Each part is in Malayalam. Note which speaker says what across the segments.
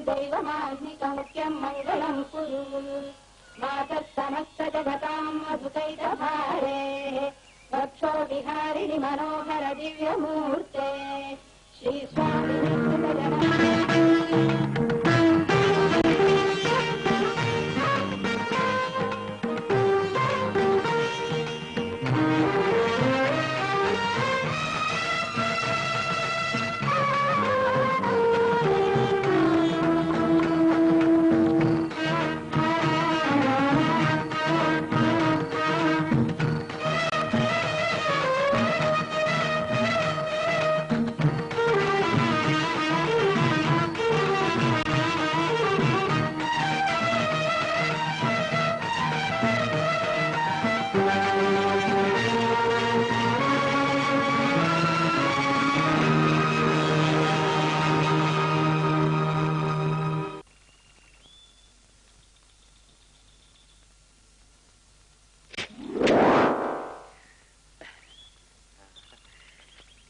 Speaker 1: दैवमाह्निकमुख्यं मङ्गलं कुरु मातः समस्तजगतां मधुकैटभारे वक्षो विहारिणि मनोहर दिव्यमूर्ते श्रीस्वामिनि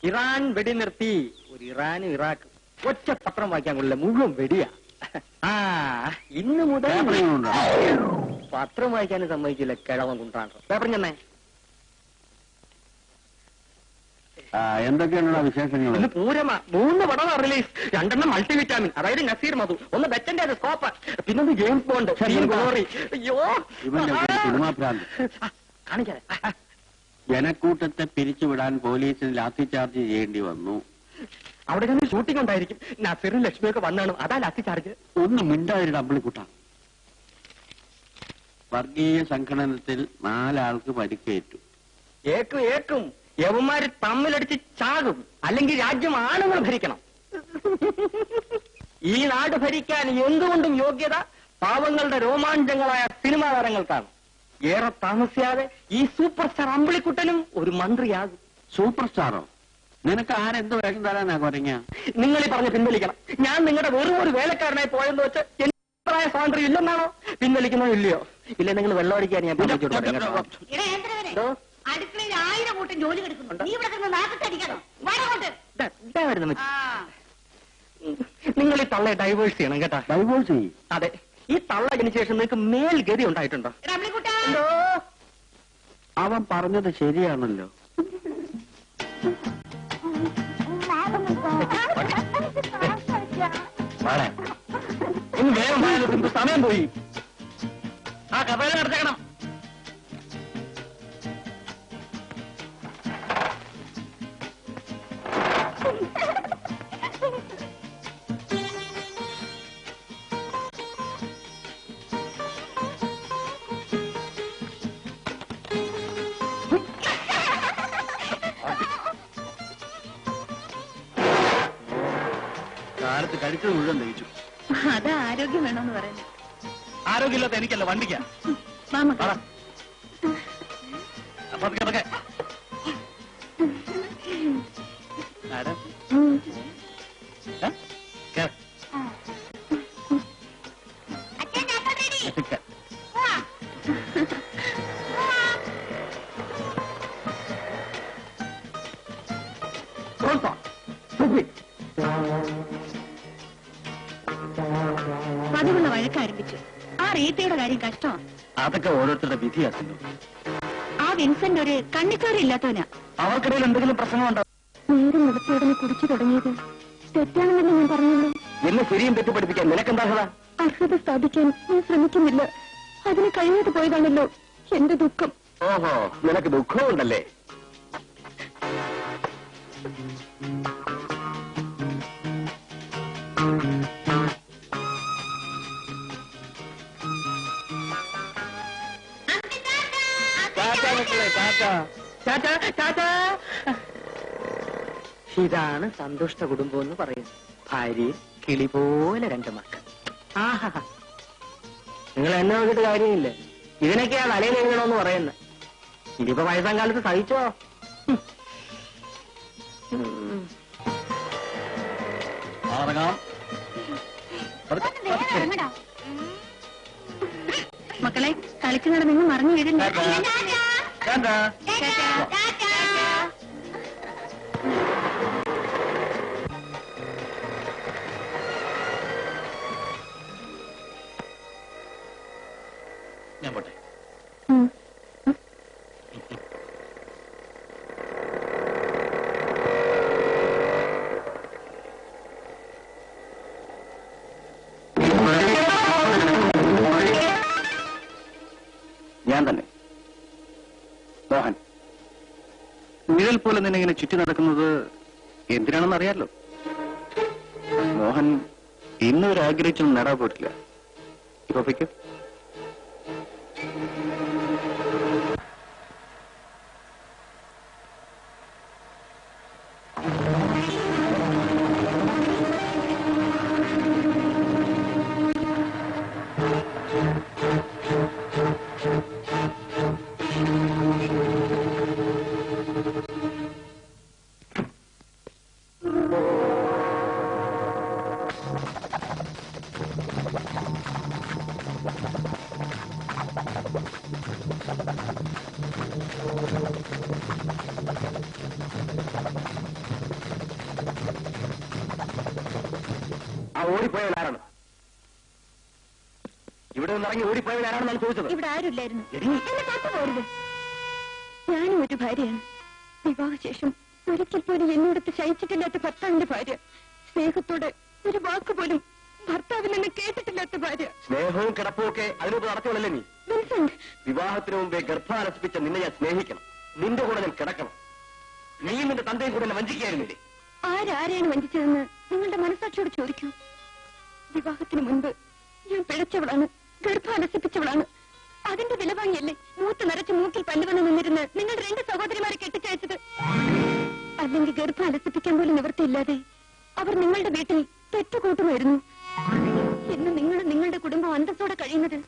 Speaker 2: ഇറാൻ വെടിനിർത്തി. ഒരു ഇറാനും ഇറാഖും ഒറ്റ പത്രം വായിക്കാൻ കൊള്ളില്ല, മുഴുവൻ വെടിയാ. ഇന്ന് മുതൽ പത്രം വായിക്കാനും സമ്മതിക്കില്ല, കിഴവൻ കുണ്ടാണ്. പേപ്പർ ചെന്നേ.
Speaker 3: എന്തൊക്കെയാണ് വിശേഷങ്ങൾ?
Speaker 2: ഇന്ന് പൂരമാ. 3 പടമാണ് റിലീസ്. 2 മൾട്ടിവിറ്റാമിൻ, അതായത് നസീർ മധു, ഒന്ന് ബെറ്റന്റെ സ്കോപ്പ്, പിന്നൊന്ന് ജെയിംസ് ബോണ്ട്. അയ്യോ കാണിക്കാതെ.
Speaker 3: ജനക്കൂട്ടത്തെ പിരിച്ചുവിടാൻ പോലീസിന് ലാത്തി ചാർജ് ചെയ്യേണ്ടി വന്നു.
Speaker 2: അവിടെ തന്നെ ഷൂട്ടിംഗ് ഉണ്ടായിരിക്കും. നസീറും ലക്ഷ്മിയൊക്കെ വന്നാണ്, അതാ ലാത്തി ചാർജ്.
Speaker 3: ഒന്ന് മിണ്ടാതിരുടെ അമ്പിളിക്കുട്ട. വർഗീയ സംഘടനത്തിൽ 4 ആൾക്ക് പരിക്കേറ്റു.
Speaker 2: ഏക്കും യവന്മാര് തമ്മിലടിച്ച് ചാകും, അല്ലെങ്കിൽ രാജ്യം ആണുങ്ങൾ ഭരിക്കണം. ഈ നാട് ഭരിക്കാൻ എന്തുകൊണ്ടും യോഗ്യത പാവങ്ങളുടെ രോമാഞ്ചങ്ങളായ സിനിമാ താരങ്ങൾക്കാണ്. ഏറെ താമസിയാതെ ഈ സൂപ്പർ സ്റ്റാർ അമ്പിളിക്കുട്ടനും ഒരു മന്ത്രിയാകും.
Speaker 3: സൂപ്പർ സ്റ്റാറോ? നിനക്ക് ആരെന്ത് വേഷം തരാനാ കുറഞ്ഞ?
Speaker 2: നിങ്ങൾ ഈ പറഞ്ഞ് പിൻവലിക്കണം. ഞാൻ നിങ്ങളുടെ വെറും ഒരു വേലക്കാരനായി പോയെന്ന് വെച്ച് പ്രായ സ്വാതന്ത്ര്യം ഇല്ലെന്നാണോ? പിൻവലിക്കണോ ഇല്ലയോ? ഇല്ലേ നിങ്ങൾ വെള്ളം അടിക്കാൻ ഞാൻ
Speaker 4: അടുക്കളയിൽ 1000 കൂട്ടം ജോലി കിടക്കുന്നുണ്ട്.
Speaker 2: നിങ്ങൾ ഈ തള്ളയെ ഡൈവേഴ്സ് ചെയ്യണം കേട്ടാ.
Speaker 3: ഡൈവേഴ്സ് ചെയ്യും?
Speaker 2: അതെ. ഈ തള്ള അതിന് ശേഷം നിങ്ങൾക്ക് മേൽഗതി ഉണ്ടായിട്ടുണ്ടോ?
Speaker 3: അവൻ പറഞ്ഞത് ശരിയാണല്ലോ.
Speaker 2: ഇന്ന് വേഗം പോയാലും സമയം പോയി. ആ കഥയിൽ നടത്തേക്കണം.
Speaker 3: കാലത്ത് കഴിച്ചത് മുഴുവൻ ദഹിച്ചു.
Speaker 4: അത് ആരോഗ്യം വേണമെന്ന് പറയുന്നത്.
Speaker 2: ആരോഗ്യമില്ലാത്ത എനിക്കല്ല, വണ്ടിക്കാ.
Speaker 4: പതിവുള്ള വഴക്ക് ആരംഭിച്ചു. ആ റീത്തയുടെ കാര്യം കഷ്ടമാണ്.
Speaker 3: അതൊക്കെ ഓരോരുത്തരുടെ വിധിയാക്കുന്നു.
Speaker 4: ആ വിൻസെന്റ് ഒരു കണ്ണിക്കാരില്ലാത്തവനാ.
Speaker 2: അവർക്കിടയിൽ എന്തെങ്കിലും പ്രശ്നമുണ്ടോ?
Speaker 4: നേരം നടത്തിയോടനെ കുടിച്ചു തുടങ്ങിയത് തെറ്റാണെന്നല്ലേ ഞാൻ പറഞ്ഞുള്ളൂ.
Speaker 2: എന്നെ ശരിയും തെറ്റു പഠിപ്പിക്കാൻ നിനക്കെന്താ?
Speaker 4: അർഹത സ്ഥാപിക്കാൻ ഞാൻ ശ്രമിക്കുന്നില്ല. അതിന് കഴിയാതെ പോയതാണല്ലോ എന്റെ ദുഃഖം.
Speaker 2: ഓഹോ, നിനക്ക് ദുഃഖമുണ്ടല്ലേ? ഇതാണ് സന്തുഷ്ട കുടുംബം എന്ന് പറയുന്നത്. ഭാര്യയും കിളി പോലെ 2 മക്കൾ. ആഹാ, നിങ്ങൾ എന്നെ നോക്കിയിട്ട് കാര്യമില്ല. ഇതിനൊക്കെയാ തലയിൽ എഴുതണമെന്ന് പറയുന്നത്. ഇനിയിപ്പോ വയസ്സാം കാലത്ത് സഹിച്ചോ?
Speaker 4: മക്കളെ, കളിക്കുന്നത് നിങ്ങൾ മറന്നു വീഴുന്നു.
Speaker 3: പോലെ നിന്നെ ഇങ്ങനെ ചുറ്റി നടക്കുന്നത് എന്തിനാണെന്ന് അറിയാലോ. മോഹൻ ഇന്നൊരു ആഗ്രഹിച്ചൊന്നും നേടാൻ പോയിട്ടില്ല. ഇപ്പൊ വയ്ക്കും.
Speaker 2: ആ ഓടിപ്പോയവരാരാണ്? ഇവിടെ നിന്ന് ഇറങ്ങി ഓടിപ്പോയവരാരാണെന്നാണ് ചോദിച്ചത്.
Speaker 4: ഇവിടെ ആരുമില്ലായിരുന്നു. എന്നെ കാത്തു പോരുത്. ഞാനും ഒരു ഭാര്യയാണ്. വിവാഹശേഷം ഒരിക്കൽ പോലും എന്നോടത്ത് ശയിച്ചിട്ടില്ലാത്ത ഭർത്താവിന്റെ ഭാര്യ. സ്നേഹത്തോടെ ഒരു വാക്ക് പോലും ഭർത്താവിൽ നിന്ന് കേട്ടിട്ടില്ലാത്ത ഭാര്യ.
Speaker 2: സ്നേഹവും കിടപ്പും ഒക്കെ അതിനോട് നടത്തിയോളല്ലേ നീ?
Speaker 4: വിൻസെന്റ്,
Speaker 2: വിവാഹത്തിന് മുമ്പേ ഗർഭാലസിപ്പിച്ച നിന്നെ ഞാൻ സ്നേഹിക്കണം. നിന്റെ കൂടെ ഞാൻ കിടക്കണം. നീയും നിന്റെ തന്തയും കൂടെ എന്നെ വഞ്ചിക്കായിരുന്നില്ലേ?
Speaker 4: ആരാരെയാണ് വഞ്ചിച്ചതെന്ന് നിങ്ങളുടെ മനസാക്ഷിയോട് ചോദിക്കൂ. വിവാഹത്തിന് മുൻപ് ഞാൻ പിഴച്ചവളാണ്, ഗർഭാലസിപ്പിച്ചവളാണ്. അതിന്റെ വില വാങ്ങിയല്ലേ മൂത്ത് നിറച്ച് മൂക്കിൽ പല്ലുവന്ന് നിന്നിരുന്ന് നിങ്ങൾ 2 സഹോദരിമാരെ കെട്ടിച്ചയച്ചത്. അല്ലെങ്കിൽ ഗർഭാലസിപ്പിക്കാൻ പോലും നിവൃത്തിയില്ലാതെ അവർ നിങ്ങളുടെ വീട്ടിൽ തെറ്റുകൂട്ടുമായിരുന്നു. ഇന്ന് നിങ്ങൾ നിങ്ങളുടെ കുടുംബം അന്തസ്സോടെ കഴിയുന്നത്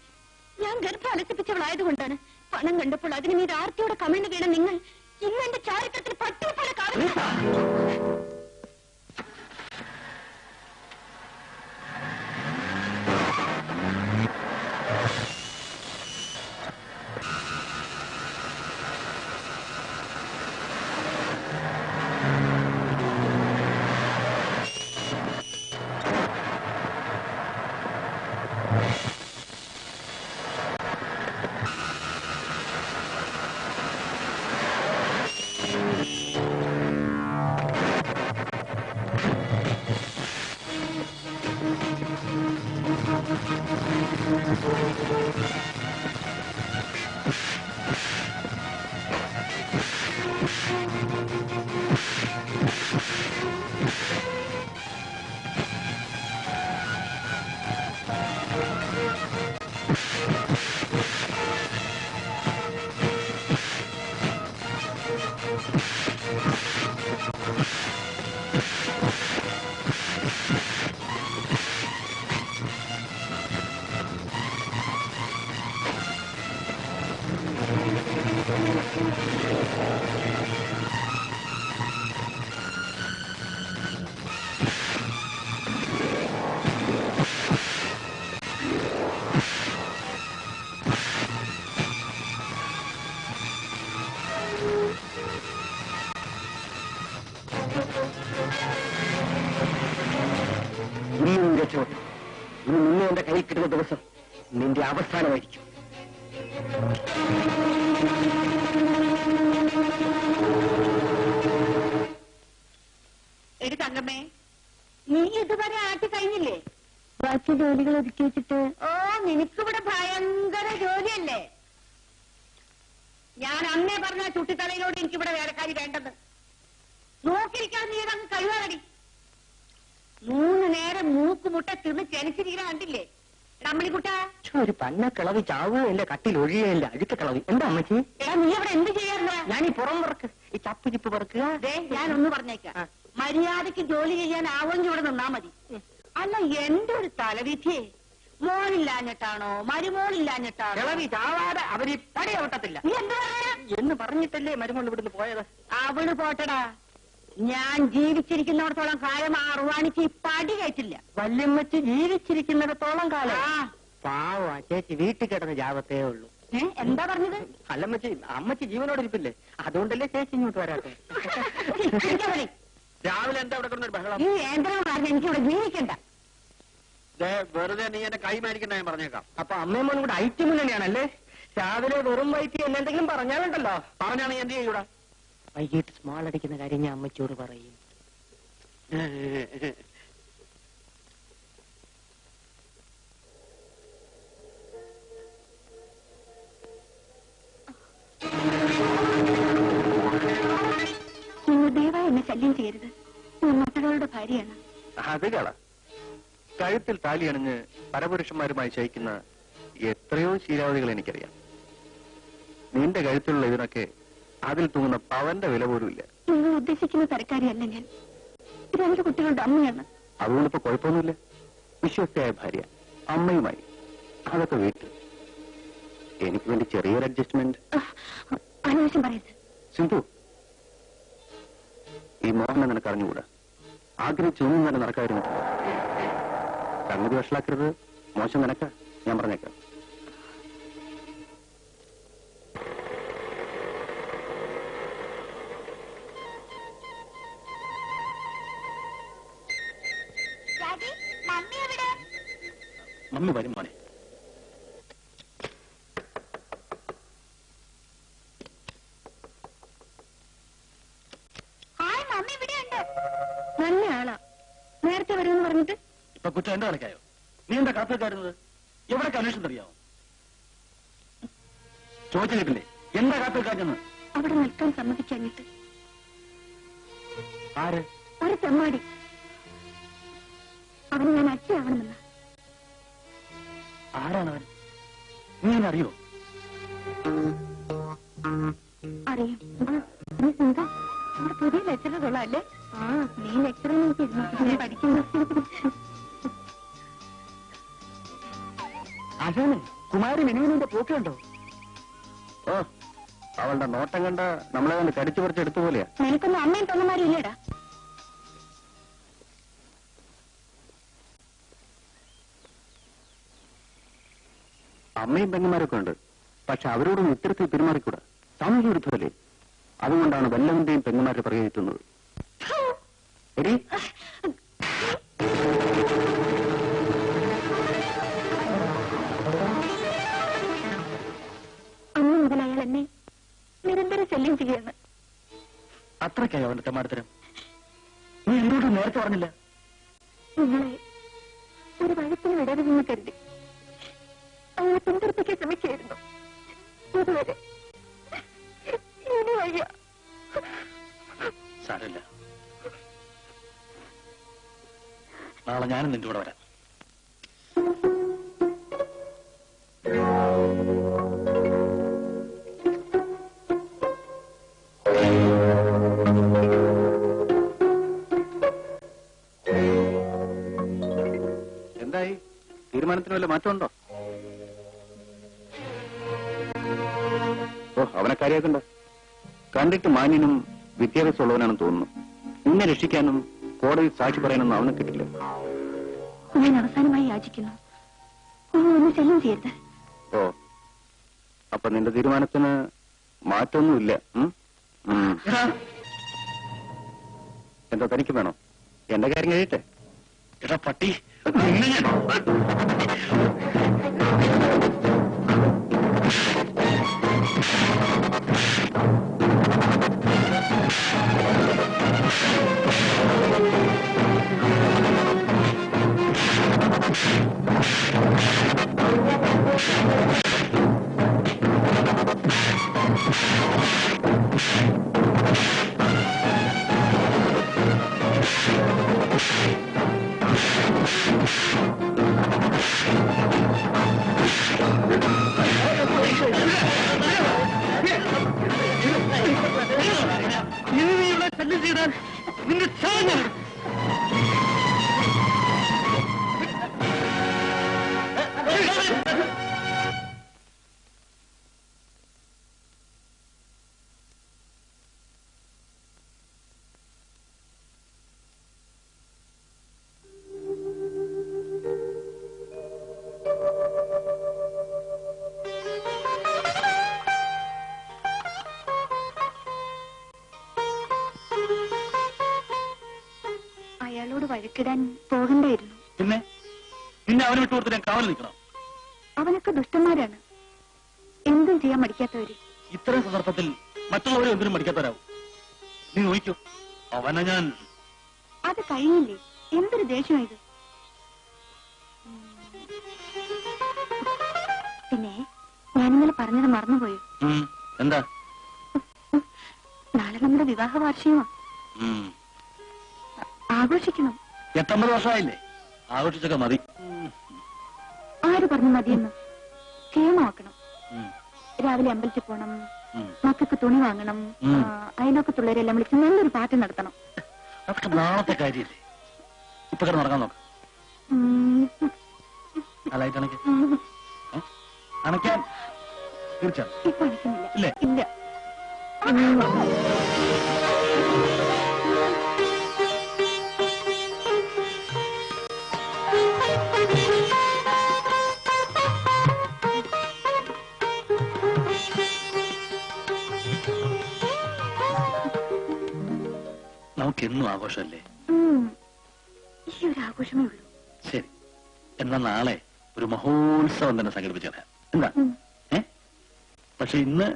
Speaker 4: ഞാൻ ഗർഭാലസിപ്പിച്ചവളായതുകൊണ്ടാണ്. പണം കണ്ടപ്പോൾ അതിന് മീത് ആർത്തിയോടെ കമിഴ്ന്നു വീണ നിങ്ങൾ ഇന്ന് എന്റെ ചാരിത്രത്തിൽ പട്ടിയെ പോലെ കാണുന്നു.
Speaker 2: ഇന്നും രക്ഷപ്പെട്ടു. ഇനി നിന്നെ എന്റെ കൈ കിട്ടുന്ന ദിവസം നിന്റെ അവസാനമായിരിക്കും.
Speaker 1: എടി തങ്കമ്മേ, നീ ഇതുവരെ ആട്ടി കഴിഞ്ഞില്ലേ?
Speaker 4: ബാക്കി ജോലികൾ ഒതുക്കി വെച്ചിട്ട്.
Speaker 1: ഓ, നിനക്കിവിടെ ഭയങ്കര ജോലിയല്ലേ? ഞാൻ അന്നേ പറഞ്ഞ ചുട്ടിത്തലയിലോട് എനിക്കിവിടെ വേലക്കാരി വേണ്ടത്. നോക്കിയിരിക്കാൻ നീ ഇതങ്ങ് കഴിവാടി. 3 നേരം മൂക്കുമുട്ട തിന്ന് ചെനിച്ചിരിക്കുന്ന കണ്ടില്ലേ അമ്മണിക്കുട്ട?
Speaker 2: ഒരു പന്ന കിളവി ചാവുകയില്ല, കട്ടിൽ ഒഴിയുകയില്ല, അഴുക്ക കിളവി. എന്താ അമ്മച്ചി?
Speaker 1: എടാ, നീ അവിടെ എന്ത് ചെയ്യാറുണ്ട്?
Speaker 2: ഞാൻ ഈ പുറം പറക്ക്, ഈ ചപ്പ് ചിപ്പ് പറക്കുക.
Speaker 1: ഞാനൊന്ന് പറഞ്ഞേക്കാം, മര്യാദക്ക് ജോലി ചെയ്യാനാവെങ്കിൽ ഇവിടെ നിന്നാ മതി. അല്ല, എന്റെ ഒരു തലവിധിയെ മോനില്ലാഞ്ഞിട്ടാണോ മരുമോളില്ലാഞ്ഞിട്ടാണോ?
Speaker 2: കിളവി ചാവാതെ അവര് പടി ഔട്ടത്തില്ല.
Speaker 1: നീ എന്താ പറയാ
Speaker 2: എന്ന് പറഞ്ഞിട്ടല്ലേ മരുമോൾ ഇവിടുന്ന് പോയത്?
Speaker 1: അവള് പോട്ടടാ, ഞാൻ ജീവിച്ചിരിക്കുന്നിടത്തോളം കാലം അറുവാണിക്ക് പടി കയറ്റില്ല.
Speaker 2: വല്യമ്മച്ചി ജീവിച്ചിരിക്കുന്നിടത്തോളം കാലം
Speaker 1: ആ,
Speaker 2: പാവ ചേച്ചി വീട്ടിൽ കിടന്ന് ജാവത്തേ ഉള്ളൂ.
Speaker 1: എന്താ പറഞ്ഞത്?
Speaker 2: അല്ലമ്മച്ചി, അമ്മച്ചി ജീവനോട് ഇരിപ്പില്ലേ, അതുകൊണ്ടല്ലേ ചേച്ചി ഇങ്ങോട്ട് വരാട്ടെ. രാവിലെ എന്താ ഇവിടെ കിടന്നൊരു ബഹളം?
Speaker 1: ഈ യന്ത്രം പറഞ്ഞ എനിക്കിവിടെ ജീവിക്കണ്ട.
Speaker 3: വെറുതെ നീ എന്റെ കൈ മേടിക്കണ്ട, ഞാൻ പറഞ്ഞേക്കാം.
Speaker 2: അപ്പൊ അമ്മയും മോനും കൂടെ ഐറ്റി മുന്നണിയാണല്ലേ? രാവിലെ വെറും വൈറ്റി എന്നെന്തെങ്കിലും പറഞ്ഞാലുണ്ടല്ലോ.
Speaker 3: പറഞ്ഞാണ് എന്ത് ചെയ്യൂടാ?
Speaker 2: വൈകിട്ട് സ്മാൾ അടിക്കുന്ന കാര്യം ഞാൻ അമ്മച്ചോട് പറയും.
Speaker 3: അത് കള. കഴുത്തിൽ താലി അണിഞ്ഞ് പരപുരുഷന്മാരുമായി ശയിക്കുന്ന എത്രയോ ശീലാവധികൾ എനിക്കറിയാം. നിന്റെ കഴുത്തിലുള്ള ഇതിനൊക്കെ അതിൽ തൂങ്ങുന്ന പവന്റെ വില പോലും ഇല്ല.
Speaker 4: നിങ്ങൾ ഉദ്ദേശിക്കുന്ന തരക്കാരിയല്ല ഞാൻ. 2 കുട്ടികളുടെ അമ്മയാണ്.
Speaker 3: അതുകൊണ്ടിപ്പോ കുഴപ്പമൊന്നുമില്ല. വിശ്വസ്തയായ ഭാര്യ, അമ്മയുമായി, അതൊക്കെ വീട്ടിൽ. എനിക്ക് വേണ്ടി ചെറിയൊരു അഡ്ജസ്റ്റ്മെന്റ്.
Speaker 4: അനാവശ്യം പറയരുത്.
Speaker 3: സിന്ധു, ഈ മോഹനെ നിനക്ക് അറിഞ്ഞുകൂടാ. ആഗ്രഹിച്ചൊന്നും തന്നെ നടക്കായിരുന്നു. സംഗതി വഷളാക്കരുത്. മോശം നിനക്ക് ഞാൻ പറഞ്ഞേക്കാം. മമ്മി വരും മോനെ.
Speaker 4: നല്ല ആളാ. നേരത്തെ വരുമെന്ന് പറഞ്ഞിട്ട്
Speaker 3: ഇപ്പൊ കുറ്റം എന്റെ കണക്കായോ? നീ എന്താ കാത്തുവെക്കാരുന്നത്? എവിടെ അന്വേഷണം അറിയാമോ? ചോദിച്ചു കേട്ടില്ലേ എന്താ കാത്തുവെക്കാഞ്ഞെന്ന്?
Speaker 4: അവിടെ നിൽക്കാൻ സമ്മതിക്കാഞ്ഞിട്ട്.
Speaker 3: ആര്?
Speaker 4: ഒരു തെമ്മാടി. അവന് ഞാൻ അച്ഛയാവണമെന്ന.
Speaker 3: ആരാണവൻ? നീ എന്നെ അറിയോ?
Speaker 4: അറിയും. നീ എന്താ നമ്മുടെ പുതിയ ലെക്ചറർ കൊള്ളാല്ലേ? ആ, നീ ലെക്ചർ നോക്കിയിരുന്നു പഠിക്കുന്നു.
Speaker 3: അതാണ് കുമാരി മിനുവിന്റെ പോക്കുണ്ടോ? ഓ, അവളുടെ നോട്ടം കണ്ട നമ്മളെ കണ്ട് കടിച്ചു പറിച്ച് എടുത്തു പോലെയാ.
Speaker 4: നിനക്കൊന്നും അമ്മയും തൊന്നമാരും ഇല്ലേടാ.
Speaker 3: അമ്മയും പെങ്ങന്മാരൊക്കെ ഉണ്ട്. പക്ഷെ അവരോടൊന്നും ഇത്തരത്തിൽ പെരുമാറിക്കൂടാ. സാമൂഹ്യ വിരുദ്ധമല്ലേ? അതുകൊണ്ടാണ് വല്ലവന്റെയും പെങ്ങന്മാരെ പ്രയോഗിക്കുന്നത്. എടി,
Speaker 4: അന്ന് മുതൽ അയാൾ എന്നെ നിരന്തരം ശല്യം ചെയ്യുകയാണ്.
Speaker 3: അത്രയ്ക്കായോ അവന്റെ തെമ്മാടത്തരം? നീ എന്നോട് നേരത്തെ പറഞ്ഞില്ല?
Speaker 4: നിങ്ങളെ ഒരു വഴക്കിന് വിടരുതെന്ന് കരുതി അവളെ പിന്തുണപ്പിക്കാൻ ശ്രമിക്കായിരുന്നു. ഇതുവരെ ഇനി വയ്യ.
Speaker 3: സാരമില്ല, നാളെ ഞാനും നിന്റെ കൂടെ വരാം. എന്തായി? തീരുമാനത്തിന് വല്ല മാറ്റമുണ്ടോ? ഓ, അവനെ കാര്യമാക്കണ്ട. കണ്ടിട്ട് മാന്യനും വിദ്യാഭ്യാസമുള്ളവനാണെന്ന് തോന്നുന്നു. നിന്നെ രക്ഷിക്കാനും കോടതി സാക്ഷി പറയാനൊന്നും അവനെ കിട്ടില്ല.
Speaker 4: ഞാൻ അവസാനമായി യാചിക്കുന്നു, ഒന്ന് ശല്യം ചെയ്യരുത്.
Speaker 3: ഓ, അപ്പൊ നിന്റെ തീരുമാനത്തിന് മാറ്റമൊന്നുമില്ല. എന്താ തനിക്ക് വേണോ? എന്റെ കാര്യം കഴിയട്ടെ. എടാ പട്ടി,
Speaker 4: അയാളോട് വഴക്കിടാൻ പോകണ്ടായിരുന്നു.
Speaker 3: പിന്നെ നിന്നെ അവന് വിട്ടുകൊടുത്ത് ഞാൻ കാവൽ നിൽക്കണം?
Speaker 4: അവനൊക്കെ ദുഷ്ടന്മാരാണ്, എന്തും ചെയ്യാൻ മടിക്കാത്തവര്.
Speaker 3: ഇത്തരം സന്ദർഭത്തിൽ മറ്റുള്ളവരെ എന്തിനും മടിക്കാത്തവരാവും. നീ നോക്കൂ, അവനെ ഞാൻ...
Speaker 4: അത് കഴിഞ്ഞില്ലേ? എന്തൊരു ദേഷ്യം ഇത്. പിന്നെ ഞാനിന്നലെ പറഞ്ഞത് മറന്നുപോയോ?
Speaker 3: എന്താ?
Speaker 4: നാളെ നമ്മുടെ വിവാഹ വാർഷികമാ. ആഘോഷിക്കണം.
Speaker 3: 8-9 വർഷമായില്ലേ? ആഘോഷിച്ചൊക്കെ മതി.
Speaker 4: ആര് പറഞ്ഞു മതിയെന്ന്? ക്ഷേമമാക്കണം. രാവിലെ അമ്പലത്തിൽ പോണം, മക്കൾക്ക് തുണി വാങ്ങണം, അയൽവക്കത്തുള്ളവരെല്ലാം വിളിച്ച് നല്ലൊരു പാർട്ടി നടത്തണം.
Speaker 3: അതൊക്കെ നാളത്തെ കാര്യല്ലേ? ഇപ്പൊ കിടന്ന് നടക്കാൻ നോക്കാം. ലൈറ്റ് അണയ്ക്കാൻ തീർച്ചയായും
Speaker 4: ഇപ്പൊ അടിക്കുന്നില്ല.
Speaker 3: ഇല്ലേ?
Speaker 4: ഇല്ല.
Speaker 3: നമുക്കെന്നും ആഘോഷമല്ലേ?
Speaker 4: ഈ ഒരു ആഘോഷമേ ഉള്ളൂ.
Speaker 3: ശരി, എന്നാ നാളെ ഒരു മഹോത്സവം തന്നെ സംഘടിപ്പിച്ചു തരാം. എന്താ? പക്ഷെ ഇന്ന്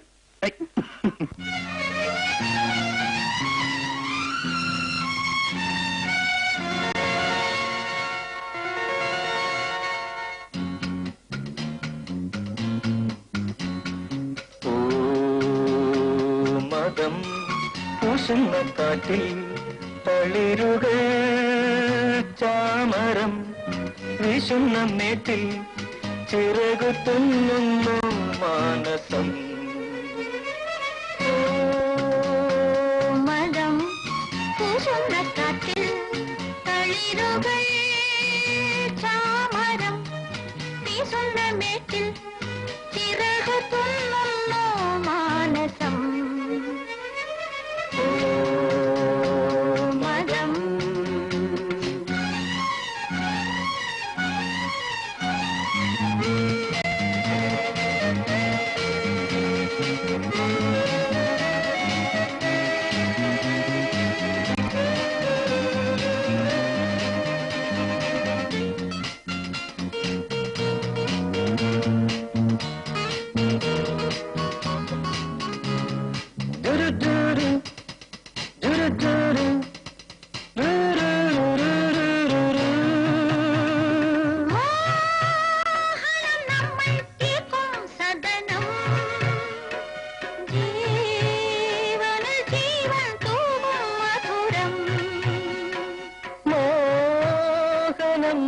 Speaker 3: മതം പൂശുന്ന കാറ്റിൽ തളിരുകൾ ചാമരം വീശുന്ന മേറ്റിൽ ചിറകുത്തുന്നു മാനസം.
Speaker 4: മതം പൂശുന്ന കാറ്റിൽ തളിരുകൾ ചാമരം വീശുന്ന മേറ്റിൽ ചിറകുത്തുന്നു മാനസം.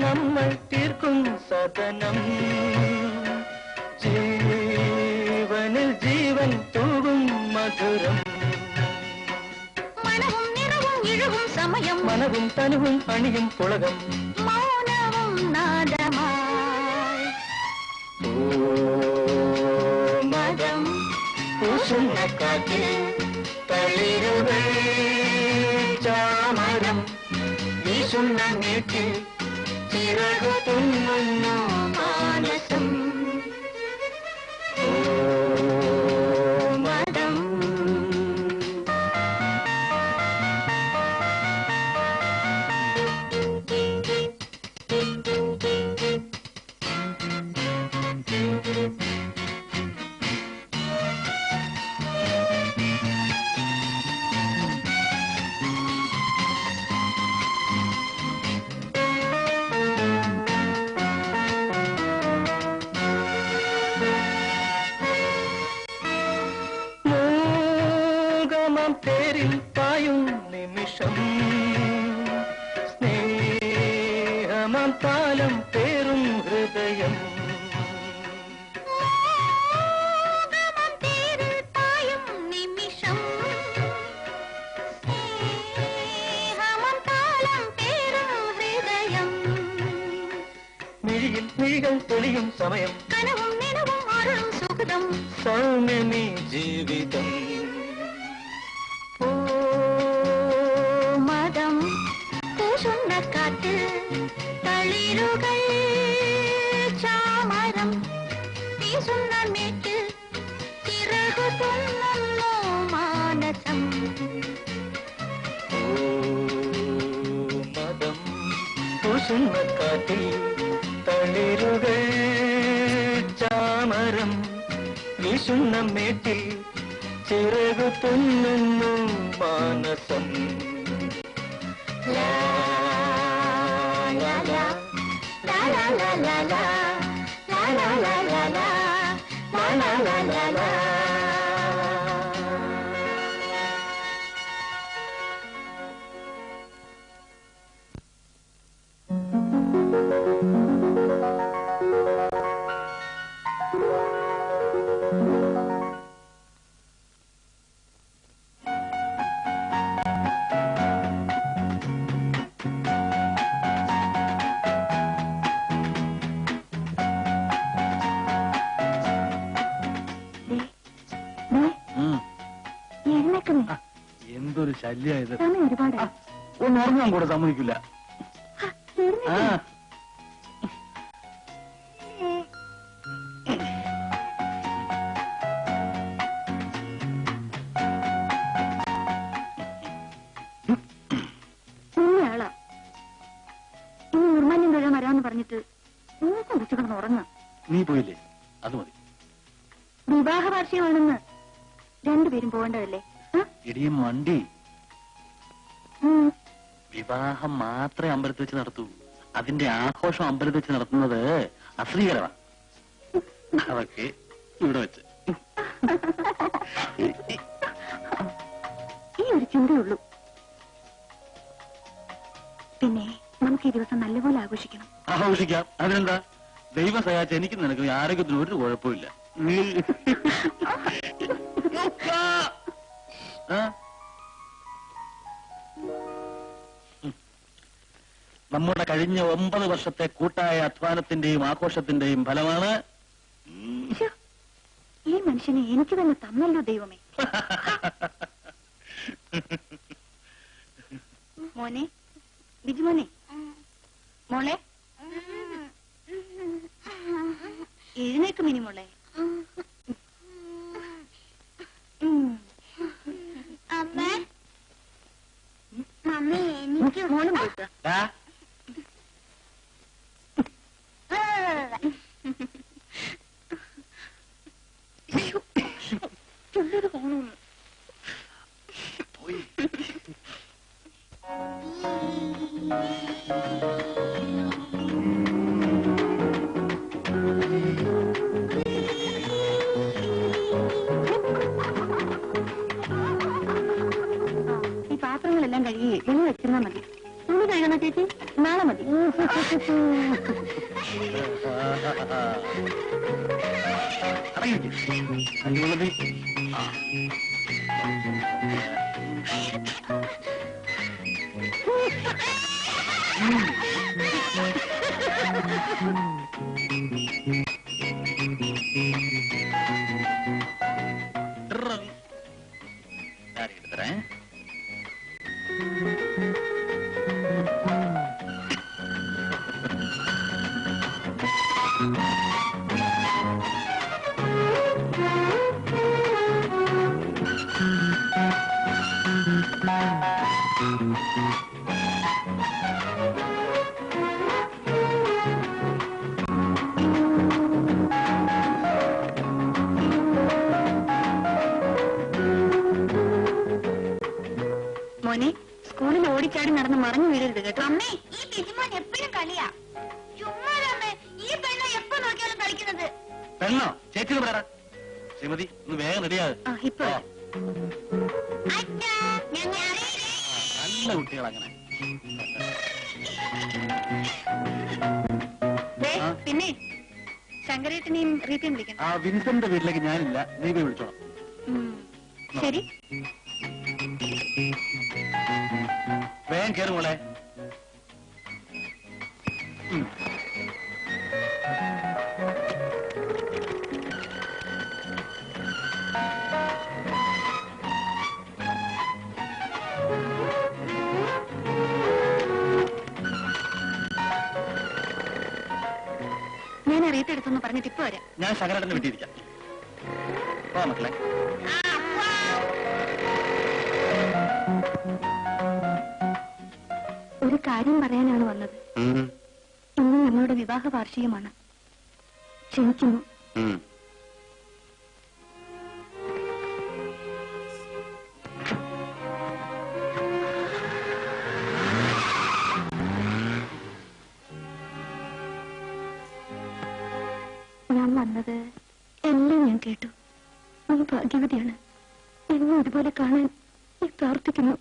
Speaker 2: നമ്മൾ തീർക്കും സദനം ജീവനിൽ ജീവൻ തൂകും മധുരം.
Speaker 4: മനവും നിറവും ഇഴവും സമയം
Speaker 2: മനവും തനുവും അണിയും പുളകം
Speaker 4: മൗനവും നാദമായി.
Speaker 2: മതം പൂശുന്ന കാറ്റിൽ തളിരുകൾ ചാമരം വീശുന്ന നീട്ടിൽ ചിറകുത്തുന്നു മാനസം. മതം പേരിൽ പായും നിമിഷം സ്നേഹമാം താലം പേറും ഹൃദയം. മിഴിയിൽ മിഴികൾ തെളിയും സമയം
Speaker 4: കനവും നിലവും ആറും സുഖം
Speaker 2: സൗമ്യമീ ജീവിതം.
Speaker 4: മതം പൂശുന്ന കാറ്റിൽ തളിരുകൾ ചാമരം വീശുന്ന മേറ്റിൽ ചിറകുത്തുന്നു മാനസം.
Speaker 2: മതം പൂശുന്ന കാറ്റിൽ തളിരുകൾ ചാമരം വീശുന്ന മേറ്റിൽ ചിറകുത്തുന്നു മാനസം.
Speaker 4: ലാ ലാ ലാ ലാ ലാ ലാ ലാ ലാ ലാ ലാ ലാ ലാ ലാ ലാ ലാ ലാ.
Speaker 3: ശല്യായത്.
Speaker 4: സമയം ഒരുപാട്
Speaker 3: ഒന്ന് ഉറങ്ങാൻ കൂടെ സമ്മതിക്കില്ല. ആ
Speaker 4: കുഞ്ഞാളാ ഇനി നിർമാല്യം തൊഴാൻ വരാന്ന് പറഞ്ഞിട്ട് നിങ്ങൾക്ക് ഉറച്ചു കിടന്ന് ഉറങ്ങാം.
Speaker 3: നീ പോയില്ലേ? അത് മതി.
Speaker 4: വിവാഹ വാർഷികമാണെന്ന് രണ്ടുപേരും പോകേണ്ടതല്ലേ?
Speaker 3: ഇടിയും മണ്ടി.
Speaker 4: ഉം.
Speaker 3: വിവാഹം മാത്രമേ അമ്പലത്തിൽ വെച്ച് നടത്തൂ. അതിന്റെ ആഘോഷം അമ്പലത്തിൽ വെച്ച് നടത്തുന്നത് അശ്രീകരമാണ്. അതൊക്കെ ഇവിടെ വെച്ച്.
Speaker 4: ഈ ഒരു ചിന്തയുള്ളൂ. പിന്നെ നമുക്ക് ഈ ദിവസം നല്ലപോലെ ആഘോഷിക്കണം.
Speaker 3: ആഘോഷിക്കാം, അതിനെന്താ? ദൈവം സഹായിച്ച എനിക്ക് നിനക്ക് ആരോഗ്യത്തിന് ഒരു കുഴപ്പമില്ല. നമ്മുടെ കഴിഞ്ഞ 9 വർഷത്തെ കൂട്ടായ അധ്വാനത്തിന്റെയും ആഘോഷത്തിന്റെയും ഫലമാണ്.
Speaker 4: ശ്ശോ, ഈ മനുഷ്യനെ എനിക്ക് തന്നെ തന്നല്ലോ ദൈവമേ. മോനെ, ബിജുമോനെ, മോളെ എഴുന്നേക്ക് മിനി മോളെ. മമ്മി എനിക്ക് മോളും പോയിട്ട് ഈ പാത്രങ്ങളെല്ലാം കഴുകി വെളി വെച്ചിരുന്നാ മതി. തുണി കഴുകണ ചേച്ചി നാളെ മതി. മോനെ, സ്കൂളിൽ ഓടിച്ചാടി നടന്ന് മറഞ്ഞു വീഴരുത് കേട്ടോ. അമ്മേ, ഈ ബിജുമോൻ എപ്പോഴും കളിയാ. ചുമ്മാ ഈ പെണ്ണ എപ്പോ നോക്കിയാലും കളിക്കുന്നത്.
Speaker 3: പെണ്ണോ? ചേച്ചി പറ. ശ്രീമതി, ഒന്ന് വേഗം റെഡിയാകും.
Speaker 4: ഇപ്പൊ
Speaker 3: നല്ല കുട്ടികൾ അങ്ങനെ.
Speaker 4: പിന്നെ ശങ്കരേട്ടനെയും റീത്തയും വിളിക്കണം.
Speaker 3: ആ വിൻസന്റെ വീട്ടിലേക്ക് ഞാനില്ല, നീ പോയി വിളിച്ചോളാം.
Speaker 4: ശരി,
Speaker 3: വേഗം കയറി മോളെ.
Speaker 4: ഞാൻ റീത്തെടുത്തെന്ന് പറഞ്ഞിട്ട് ഇപ്പൊ വരാം.
Speaker 3: ഞാൻ ശങ്കരേട്ടനെ വിട്ടിരിക്കാം. പോ മക്കളെ.
Speaker 4: ഒരു കാര്യം പറയാനാണ് വന്നത്. ഇന്ന് ഞങ്ങളുടെ വിവാഹ വാർഷികമാണ്. ക്ഷണിക്കുന്നു. ഞാൻ വന്നത് എല്ലാം ഞാൻ കേട്ടു. നീ ഭാഗ്യവതിയാണ്. എന്നെ ഇതുപോലെ കാണാൻ നീ പ്രാർത്ഥിക്കുന്നു.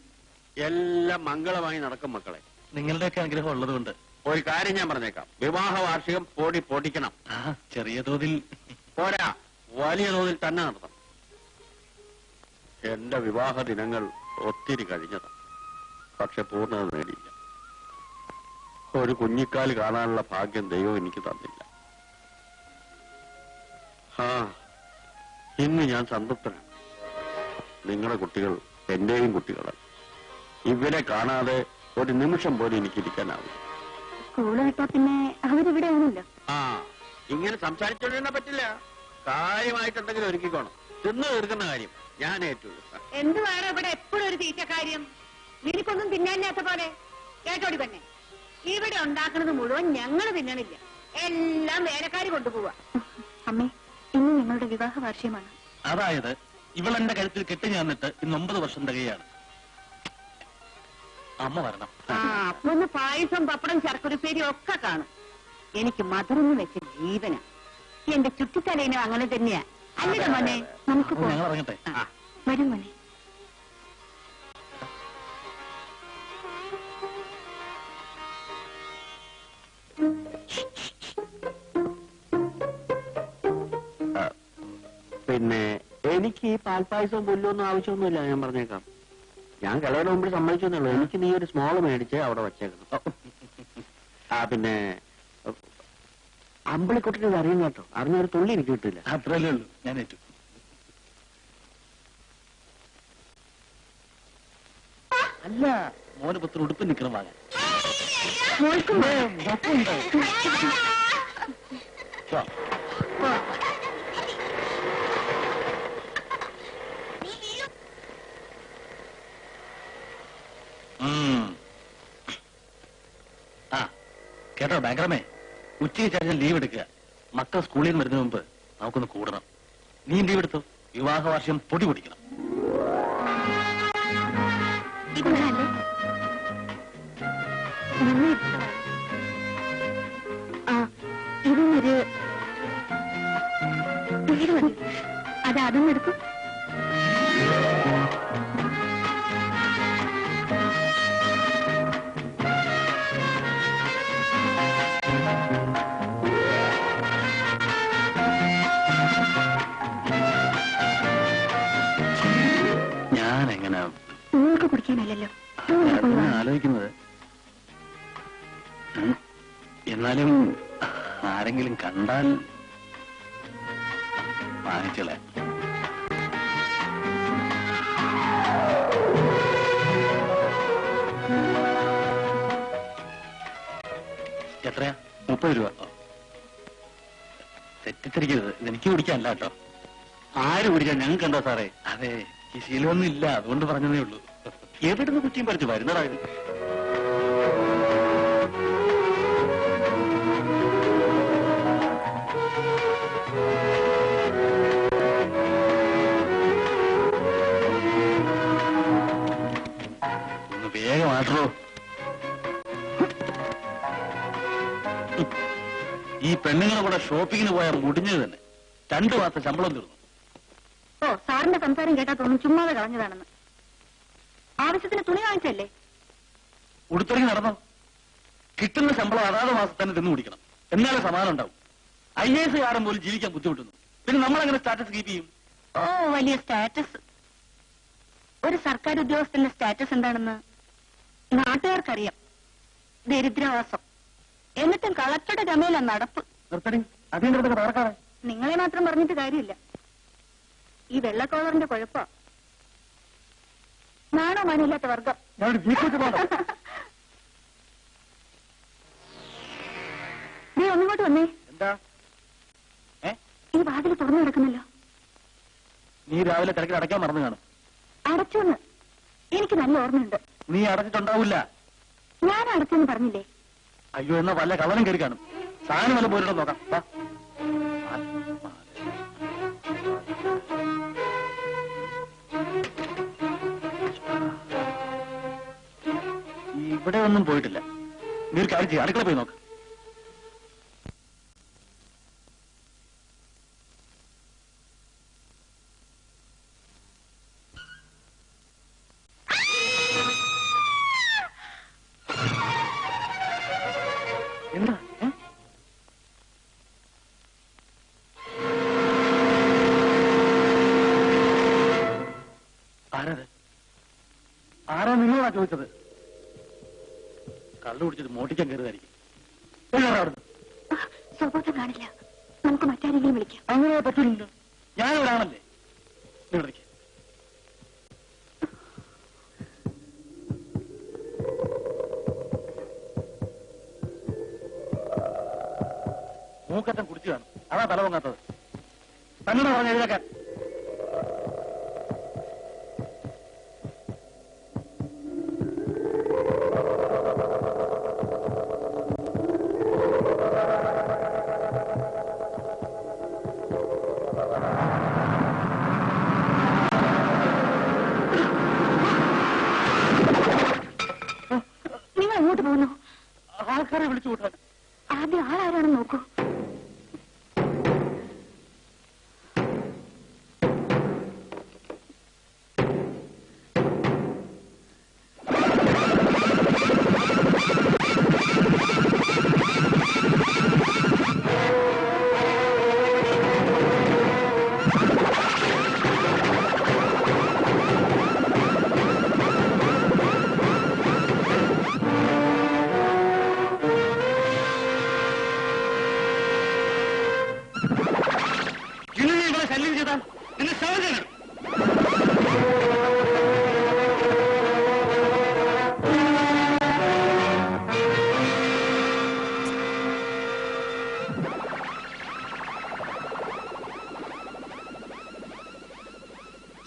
Speaker 5: എല്ലാം മംഗളമായി നടക്കും മക്കളെ.
Speaker 3: നിങ്ങളുടെയൊക്കെ അനുഗ്രഹം ഉള്ളതുകൊണ്ട്
Speaker 5: ഒരു കാര്യം ഞാൻ പറഞ്ഞേക്കാം. വിവാഹ വാർഷികം പൊടിക്കണം.
Speaker 3: ചെറിയ തോതിൽ
Speaker 5: പോരാ, വലിയ തോതിൽ തന്നെ നടത്തണം. എന്റെ വിവാഹ ദിനങ്ങൾ ഒത്തിരി കഴിഞ്ഞതാണ്. പക്ഷെ പൂർണ്ണത നേടിയില്ല. ഒരു കുഞ്ഞിക്കാല് കാണാനുള്ള ഭാഗ്യം ദൈവം എനിക്ക് തന്നില്ല. ഇന്ന് ഞാൻ സംതൃപ്തനാണ്. നിങ്ങളുടെ കുട്ടികൾ എന്റെയും കുട്ടികളാണ്. ഇവരെ കാണാതെ ഒരു നിമിഷം പോലും എനിക്കിരിക്കാനാവും.
Speaker 4: സ്കൂള് വിട്ടാ പിന്നെ അവരിവിടെ ആണല്ലോ.
Speaker 5: ആ, ഇങ്ങനെ സംസാരിച്ചോണ്ടിരുന്ന പറ്റില്ല. കാര്യമായിട്ടുണ്ടെങ്കിൽ ഒരുക്കിക്കോണം. തിന്നു തീർക്കുന്ന കാര്യം ഞാൻ ഏറ്റുള്ളൂ.
Speaker 1: എന്ത് വേണം ഇവിടെ എപ്പോഴും ഒരു തീറ്റ കാര്യം? നിനക്കൊന്നും തിന്നാനാത്ത പോലെ. കേട്ടോടി തന്നെ, ഇവിടെ ഉണ്ടാക്കുന്നത് മുഴുവൻ ഞങ്ങൾ തിന്നണില്ല, എല്ലാം വേലക്കാരി കൊണ്ടുപോവാ.
Speaker 4: അമ്മേ, ഇന്ന് ഞങ്ങളുടെ വിവാഹ വാർഷികമാണ്.
Speaker 6: അതായത് ഇവളെന്റെ കഴുത്തിൽ കെട്ടി ഞാന്നിട്ട് ഇന്ന് 9 വർഷം തികയാണ്. അമ്മ വരണം.
Speaker 1: ആ, അപ്പൊ ഒന്ന് പായസം, പപ്പടം, ശർക്കരപ്പേരി ഒക്കെ കാണും. എനിക്ക് മധുരം വെച്ച ജീവന. എന്റെ ചുറ്റിത്തലേനും അങ്ങനെ തന്നെയാ. അല്ലേ മോനെ? നമുക്ക്
Speaker 6: അപ്പൊ ഞങ്ങൾ ഇറങ്ങട്ടെ.
Speaker 4: വരും മോനെ.
Speaker 5: പിന്നെ എനിക്ക് ഈ പാൽപ്പായസവും പുല്ലൊന്നും ആവശ്യമൊന്നുമില്ല. ഞാൻ പറഞ്ഞേക്കാം. ഞാൻ കിളയുടെ മുമ്പിൽ സമ്മതിച്ചെന്നുള്ളൂ. എനിക്ക് നീ ഒരു സ്മോൾ മേടിച്ച് അവിടെ വച്ചേക്കണം. ആ, പിന്നെ അമ്പിളിക്കുട്ടിന് അറിയും കേട്ടോ. അറിഞ്ഞൊരു തുള്ളി എനിക്ക് കിട്ടില്ല.
Speaker 6: അത്രയല്ലേ ഉള്ളൂ. ഞാൻ ഏറ്റു. അല്ല, മോന് പത്ര ഉടുപ്പ് നിൽക്കണം വാങ്ങാൻ. ആ, കേട്ടോ ബാങ്കറമേ, ഉച്ചയ്ക്ക് ശേഷം ലീവ് എടുക്കുക. മക്കൾ സ്കൂളിൽ നിന്ന് വരുന്നതിന് മുമ്പ് നമുക്കൊന്ന് കൂടണം. നീ ലീവ് എടുത്തു. വിവാഹ വാർഷികം പൊടി പൊടിക്കണം.
Speaker 4: ഇതല്ലേ ഇതിനൊരു വീട് മതി. അത് അതൊന്നും എടുക്കും.
Speaker 6: ഞാൻ എങ്ങനെ
Speaker 4: നിങ്ങൾക്ക് കുടിക്കാനല്ലല്ലോ.
Speaker 6: ആലോചിക്കുന്നത്. എന്നാലും ആരെങ്കിലും കണ്ടാൽ വാങ്ങിച്ചളെ. എത്രയാ? 30 രൂപ. തെറ്റിദ്ധരിക്കരുത്, ഇതെനിക്ക് കുടിക്കാനല്ല കേട്ടോ.
Speaker 5: ആര് കുടിക്കാൻ? ഞങ്ങൾക്ക് എന്താ സാറേ?
Speaker 6: അതെ, ഈ ശീലമൊന്നും ഇല്ല, അതുകൊണ്ട് പറഞ്ഞതേ ഉള്ളൂ.
Speaker 5: എവിടുന്ന് കുറ്റിയും പറിച്ചു വരുന്നതാ ഇത്?
Speaker 6: ഒന്ന് വേഗമാട്ടോ. ഈ പെണ്ണുങ്ങളെ കൂടെ ഷോപ്പിങ്ങിന് പോയാൽ മുടിഞ്ഞത് തന്നെ. 2 മാസം ശമ്പളം തീർന്നു.
Speaker 4: ഓ, സാറിന്റെ സംസാരം കേട്ടാ തോന്നും ചുമ്മാതെ കളഞ്ഞതാണെന്ന്. ആവശ്യത്തിന് തുണി വാങ്ങിച്ചല്ലേ?
Speaker 6: ഉടുത്തിറങ്ങി നടന്നോ? കിട്ടുന്ന ശമ്പളം അതാത് മാസം തന്നെ തിന്നു കുടിക്കണം, എന്നാലേ സമാധാനം ഉണ്ടാവും. IAS കാരൻ പോലും ജീവിക്കാൻ ബുദ്ധിമുട്ടുന്നു. പിന്നെ നമ്മളെങ്ങനെ സ്റ്റാറ്റസ് കീപ്പ് ചെയ്യും?
Speaker 4: ഓ, വലിയ സ്റ്റാറ്റസ്. ഒരു സർക്കാർ ഉദ്യോഗസ്ഥന്റെ സ്റ്റാറ്റസ് എന്താണെന്ന് നാട്ടുകാർക്കറിയാം. ദരിദ്രവാസം. എന്നിട്ടും കളക്ടറുടെ ഗമയില നടപ്പ്.
Speaker 6: നിർത്തടി, അതിന്റെ തകർക്കാതെ.
Speaker 4: നിങ്ങളെ മാത്രം പറഞ്ഞിട്ട് കാര്യമില്ല. ഈ വെള്ളക്കോളറിന്റെ കുഴപ്പ. നാണോ മാനില്ലാത്ത വർഗം. നീ ഒന്നിങ്ങോട്ട് വന്നേ.
Speaker 6: എന്താ?
Speaker 4: ഈ വാതിൽ തുറന്നു കിടക്കുന്നല്ലോ.
Speaker 6: നീ രാവിലെ തിരക്കിൽ അടയ്ക്കാൻ മറന്നു കാണും.
Speaker 4: അടച്ചോന്ന് എനിക്ക് നല്ല ഓർമ്മയുണ്ട്.
Speaker 6: നീ അടച്ചിട്ടുണ്ടാവില്ല.
Speaker 4: ഞാൻ അടച്ചെന്ന് പറഞ്ഞില്ലേ?
Speaker 6: അയ്യോ, എന്നാ വല്ല കള്ളനും കയറി കാണും. സാധനം വല്ല പോയിട്ടോ നോക്കാം. വാ. ഇവിടെ ഒന്നും പോയിട്ടില്ല. നീ ഒരു കാര്യം ചെയ്യും, അടുക്കള പോയി നോക്ക്. എന്താ? ആരത്? ആരാ നിങ്ങളാ ചോദിച്ചത്? കള്ളു കുടിച്ചിട്ട് മോട്ടിക്കാൻ കയറുതായിരിക്കും.
Speaker 4: സ്വബോധം കാണില്ല. നമുക്ക് മറ്റാരെങ്കിലും വിളിക്കാം.
Speaker 6: അങ്ങനെ പറ്റില്ലല്ലോ. ഞാനിവിടാണല്ലേ. മൂക്കറ്റം കുടിച്ചു കാണും. അതാ തല പൊങ്ങാത്തത്. തന്നോട് പറഞ്ഞ എഴുതാക്കാൻ.
Speaker 4: നിങ്ങൾ എങ്ങോട്ട് പോകുന്നു?
Speaker 6: ആൾക്കാരെ വിളിച്ചു കൂട്ടാൻ.
Speaker 4: ആദ്യം ആളാരാണെന്ന് നോക്കൂ.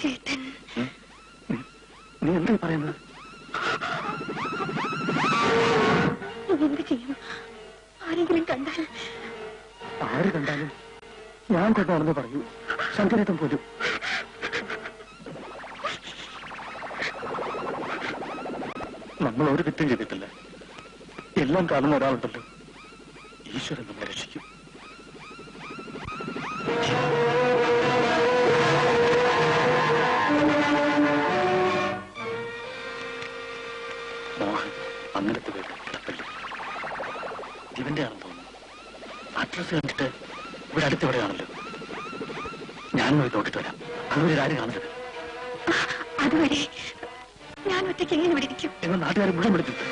Speaker 4: ചേട്ടൻ
Speaker 6: നീ എന്താ പറയുന്നത്?
Speaker 4: എന്ത് ചെയ്യും? ആരെങ്കിലും കണ്ടാൽ?
Speaker 6: ആര് കണ്ടാലും ഞാൻ കൊണ്ടാണെന്ന് പറയൂ. ശങ്കരേട്ടൻ പോലും. നമ്മൾ ഒരു കുറ്റം ചെയ്തിട്ടില്ല. എല്ലാം കാണുന്ന ഒരാളുണ്ടല്ലോ. ഈശ്വരൻ നമ്മളെ രക്ഷിക്കും. മോഹൻ അങ്ങനത്തെ പേര് തപ്പല്ലേ. ഇവന്റെ ആണെന്ന് തോന്നുന്നു. അഡ്രസ് കണ്ടിട്ട് ഇവിടെ അടുത്തെവിടെയാണല്ലോ. ഞാൻ പോയി നോക്കിട്ട് വരാം. അതുവരെ ആരും കാണരുത്.
Speaker 4: അതുവരെ ഞാൻ ഒറ്റയ്ക്ക് എങ്ങനെ ഇവിടെ ഇരിക്കും?
Speaker 6: നിങ്ങൾ നാട്ടുകാരെ മുഴുവൻ വിളിച്ചിട്ട്.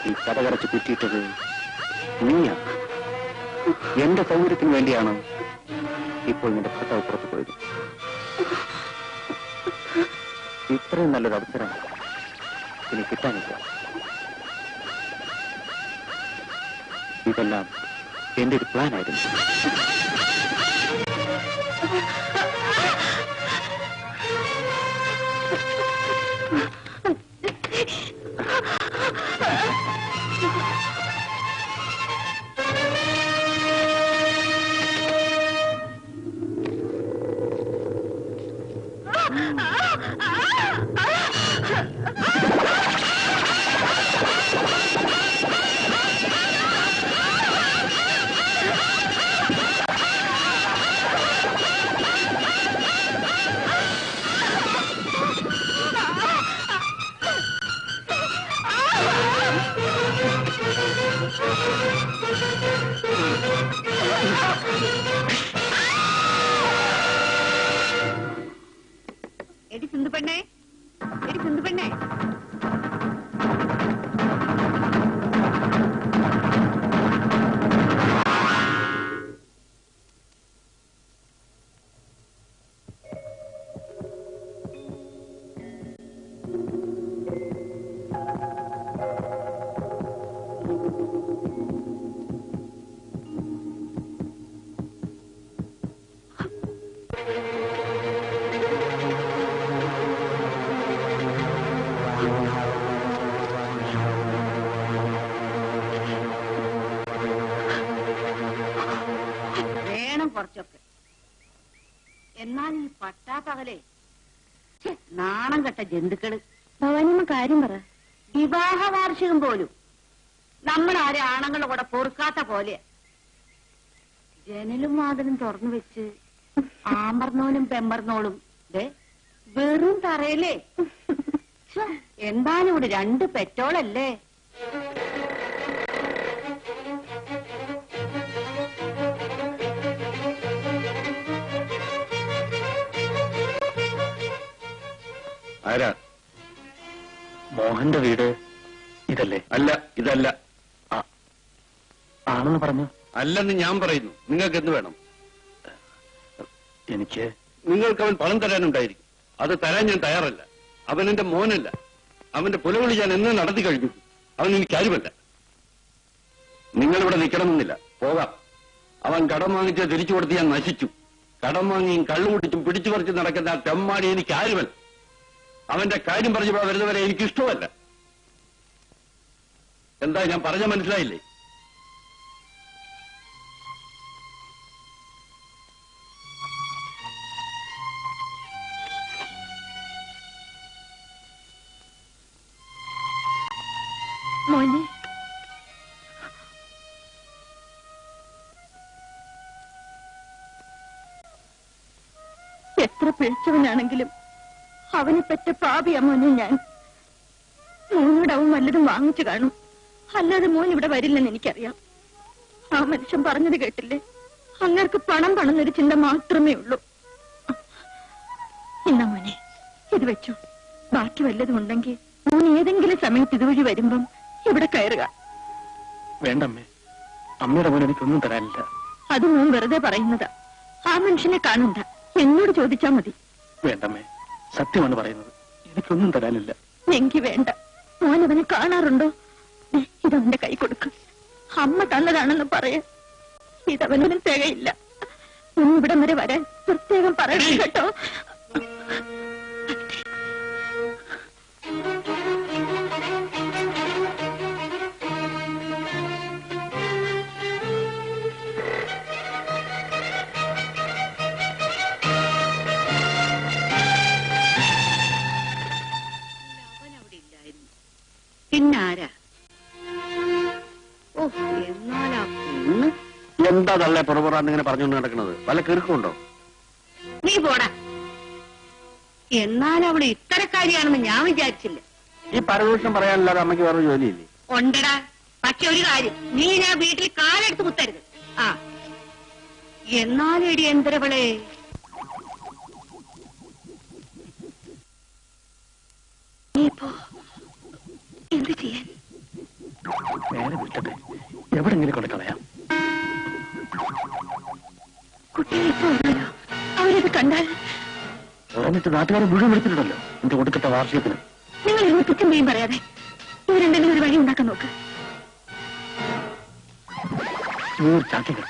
Speaker 3: ഈ കടകടച്ച് കുറ്റിയിട്ടത് നീയാണ്. എന്റെ സൗകര്യത്തിന് വേണ്ടിയാണ് ഇപ്പോൾ നിന്റെ ഭർത്താവ് പുറത്തു പോയത്. ഇത്രയും നല്ലൊരു അവസരം ഇനി കിട്ടാനില്ല. ഇതെല്ലാം എന്റെ ഒരു പ്ലാൻ ആയിരുന്നു.
Speaker 1: വേണം കുറച്ചൊക്കെ. എന്നാൽ ഈ പട്ടാപ്പകലേ നാണം കെട്ട ജന്തുക്കള്.
Speaker 4: ഭവാനിയമ്മ കാര്യം പറ.
Speaker 1: വിവാഹ വാർഷികം പോലും നമ്മൾ ആരെ ആണുങ്ങളുടെ കൂടെ പൊറുക്കാത്ത പോലെ ജനലും വാതിലും തുറന്നു വെച്ച് ആമ്പർന്നോലും പെമ്പർന്നോളും വെറും തറയല്ലേ. എന്താണ് ഇവിടെ 2 പെറ്റോളല്ലേ.
Speaker 3: ആരാ?
Speaker 6: മോഹന്റെ വീട് ഇതല്ലേ?
Speaker 3: അല്ല, ഇതല്ല.
Speaker 6: ആണെന്ന് പറഞ്ഞു.
Speaker 3: അല്ലെന്ന് ഞാൻ പറയുന്നു. നിങ്ങൾക്ക് എന്ത് വേണം?
Speaker 6: എനിക്ക്
Speaker 3: നിങ്ങൾക്ക് അവൻ പണം തരാനുണ്ടായിരിക്കും. അത് തരാൻ ഞാൻ തയ്യാറല്ല. അവൻ എന്റെ മോനല്ല. അവന്റെ പുലവിളി ഞാൻ എന്ന് നടത്തി കഴിഞ്ഞു. അവൻ എനിക്ക് കാര്യമല്ല. നിങ്ങളിവിടെ നിൽക്കണമെന്നില്ല, പോകാം. അവൻ കടം വാങ്ങിച്ച് തിരിച്ചു കൊടുത്ത് ഞാൻ നശിച്ചു. കടം വാങ്ങിയും കള്ളുകുടിച്ചും പിടിച്ചു പറിച്ച് നടക്കുന്ന ആ തെമ്മാടി എനിക്ക് ആരുമല്ല. അവന്റെ കാര്യം പറഞ്ഞു വരുന്നവരെ എനിക്കിഷ്ടമല്ല. എന്താ ഞാൻ പറഞ്ഞ മനസ്സിലായില്ലേ?
Speaker 4: മോനെ, എത്ര പിഴച്ചവനാണെങ്കിലും അവനെ പറ്റ പാപിയാ മോനെ ഞാൻ. മോനോട് അവൻ വല്ലതും വാങ്ങിച്ചു കാണും. അല്ലാതെ മോൻ ഇവിടെ വരില്ലെന്ന് എനിക്കറിയാം. ആ മനുഷ്യൻ പറഞ്ഞത് കേട്ടില്ലേ? അങ്ങർക്ക് പണം എന്നൊരു ചിന്ത മാത്രമേ ഉള്ളൂ. എന്നാ മോനെ, ഇത് വെച്ചു. ബാക്കി വല്ലതും ഉണ്ടെങ്കിൽ മോൻ ഏതെങ്കിലും സമയത്ത് ഇതുവഴി വരുമ്പം ഇവിടെ കയറുക.
Speaker 6: വേണ്ടമ്മേ, അമ്മയുടെ മോൻ എനിക്കൊന്നും തരാനില്ല.
Speaker 4: അത് മോൻ വെറുതെ പറയുന്നതാ. ആ മനുഷ്യനെ കാണണ്ട, എന്നോട് ചോദിച്ചാ മതി.
Speaker 6: വേണ്ടമ്മേ, സത്യമാണ് പറയുന്നത്. എനിക്കൊന്നും തരാനില്ല.
Speaker 4: എങ്കി വേണ്ട. മോൻ അവനെ കാണാറുണ്ടോ? ഇതവന്റെ കൈ കൊടുക്കും. അമ്മ തന്നതാണെന്ന് പറയാ. ഇതവനൊന്നും തികയില്ല. ഇവിടം വരെ വരാൻ പ്രത്യേകം പറയണം കേട്ടോ.
Speaker 1: പിന്നാരാ? ഓ, എന്നാലാ പെണ്ണ്.
Speaker 5: എന്താ തള്ളെ പുറപുറാന്നിങ്ങനെ പറഞ്ഞുകൊണ്ട് നടക്കുന്നത്? വല്ല കിറുക്കുണ്ടോ?
Speaker 1: നീ പോടാ. എന്നാൽ അവള് ഇത്തരക്കാരിയാണെന്ന് ഞാൻ വിചാരിച്ചില്ല.
Speaker 5: ഈ പരദൂഷണം പറയാനല്ലാതെ അമ്മയ്ക്ക് വേറെ ജോലിയില്ലേ?
Speaker 1: ഉണ്ടടാ. പക്ഷെ ഒരു കാര്യം, നീ ഞാൻ വീട്ടിൽ കാലെടുത്ത് കുത്തരുത്. ആ, എന്നാലേടി എന്തരവളെ.
Speaker 4: എന്ത് ചെയ്യാൻ?
Speaker 6: നേരെ വിട്ടട്ടെ, എവിടെങ്കിലും കൊണ്ട് കളയാം.
Speaker 4: കുട്ടികളിപ്പോ ഉണ്ടല്ലോ, അവരത് കണ്ടാൽ.
Speaker 6: പറഞ്ഞിട്ട് നാട്ടുകാരെ മുഴുവൻ വിളിച്ചിട്ടുണ്ടല്ലോ എന്റെ ഒടുക്കത്തെ വാർഷികത്തിന്.
Speaker 4: നിങ്ങൾ ഇന്ന് കുറ്റം ചെയ്യും പറയാതെ ഇവരെന്തെങ്കിലും ഒരു വഴി ഉണ്ടാക്കാൻ നോക്ക്.
Speaker 6: ചാക്കിങ്ങൾ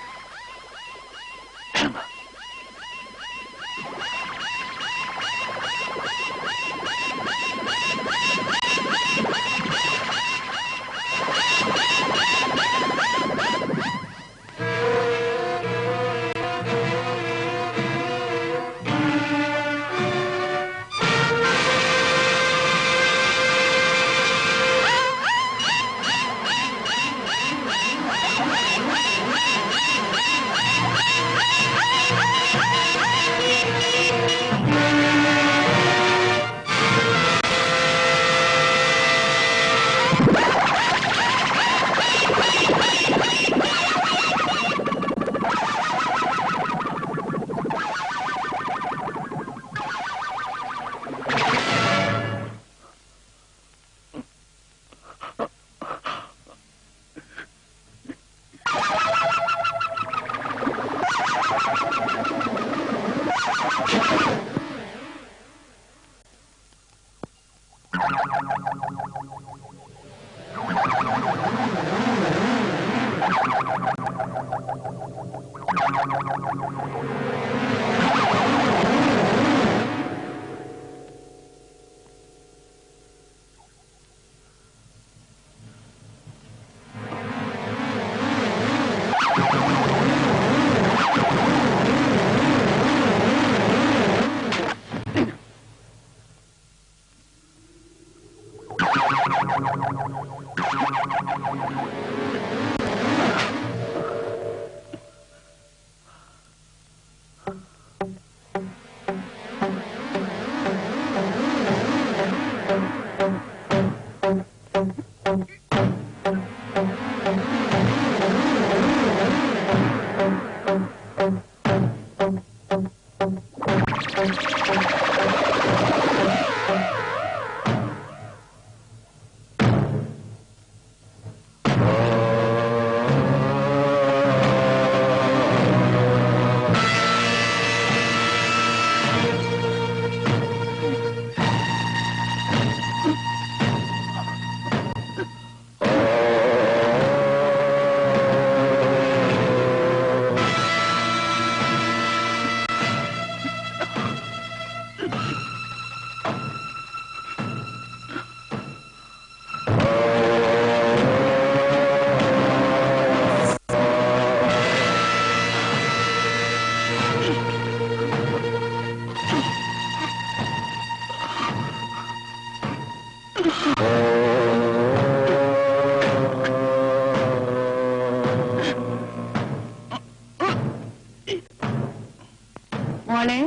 Speaker 1: മോളെ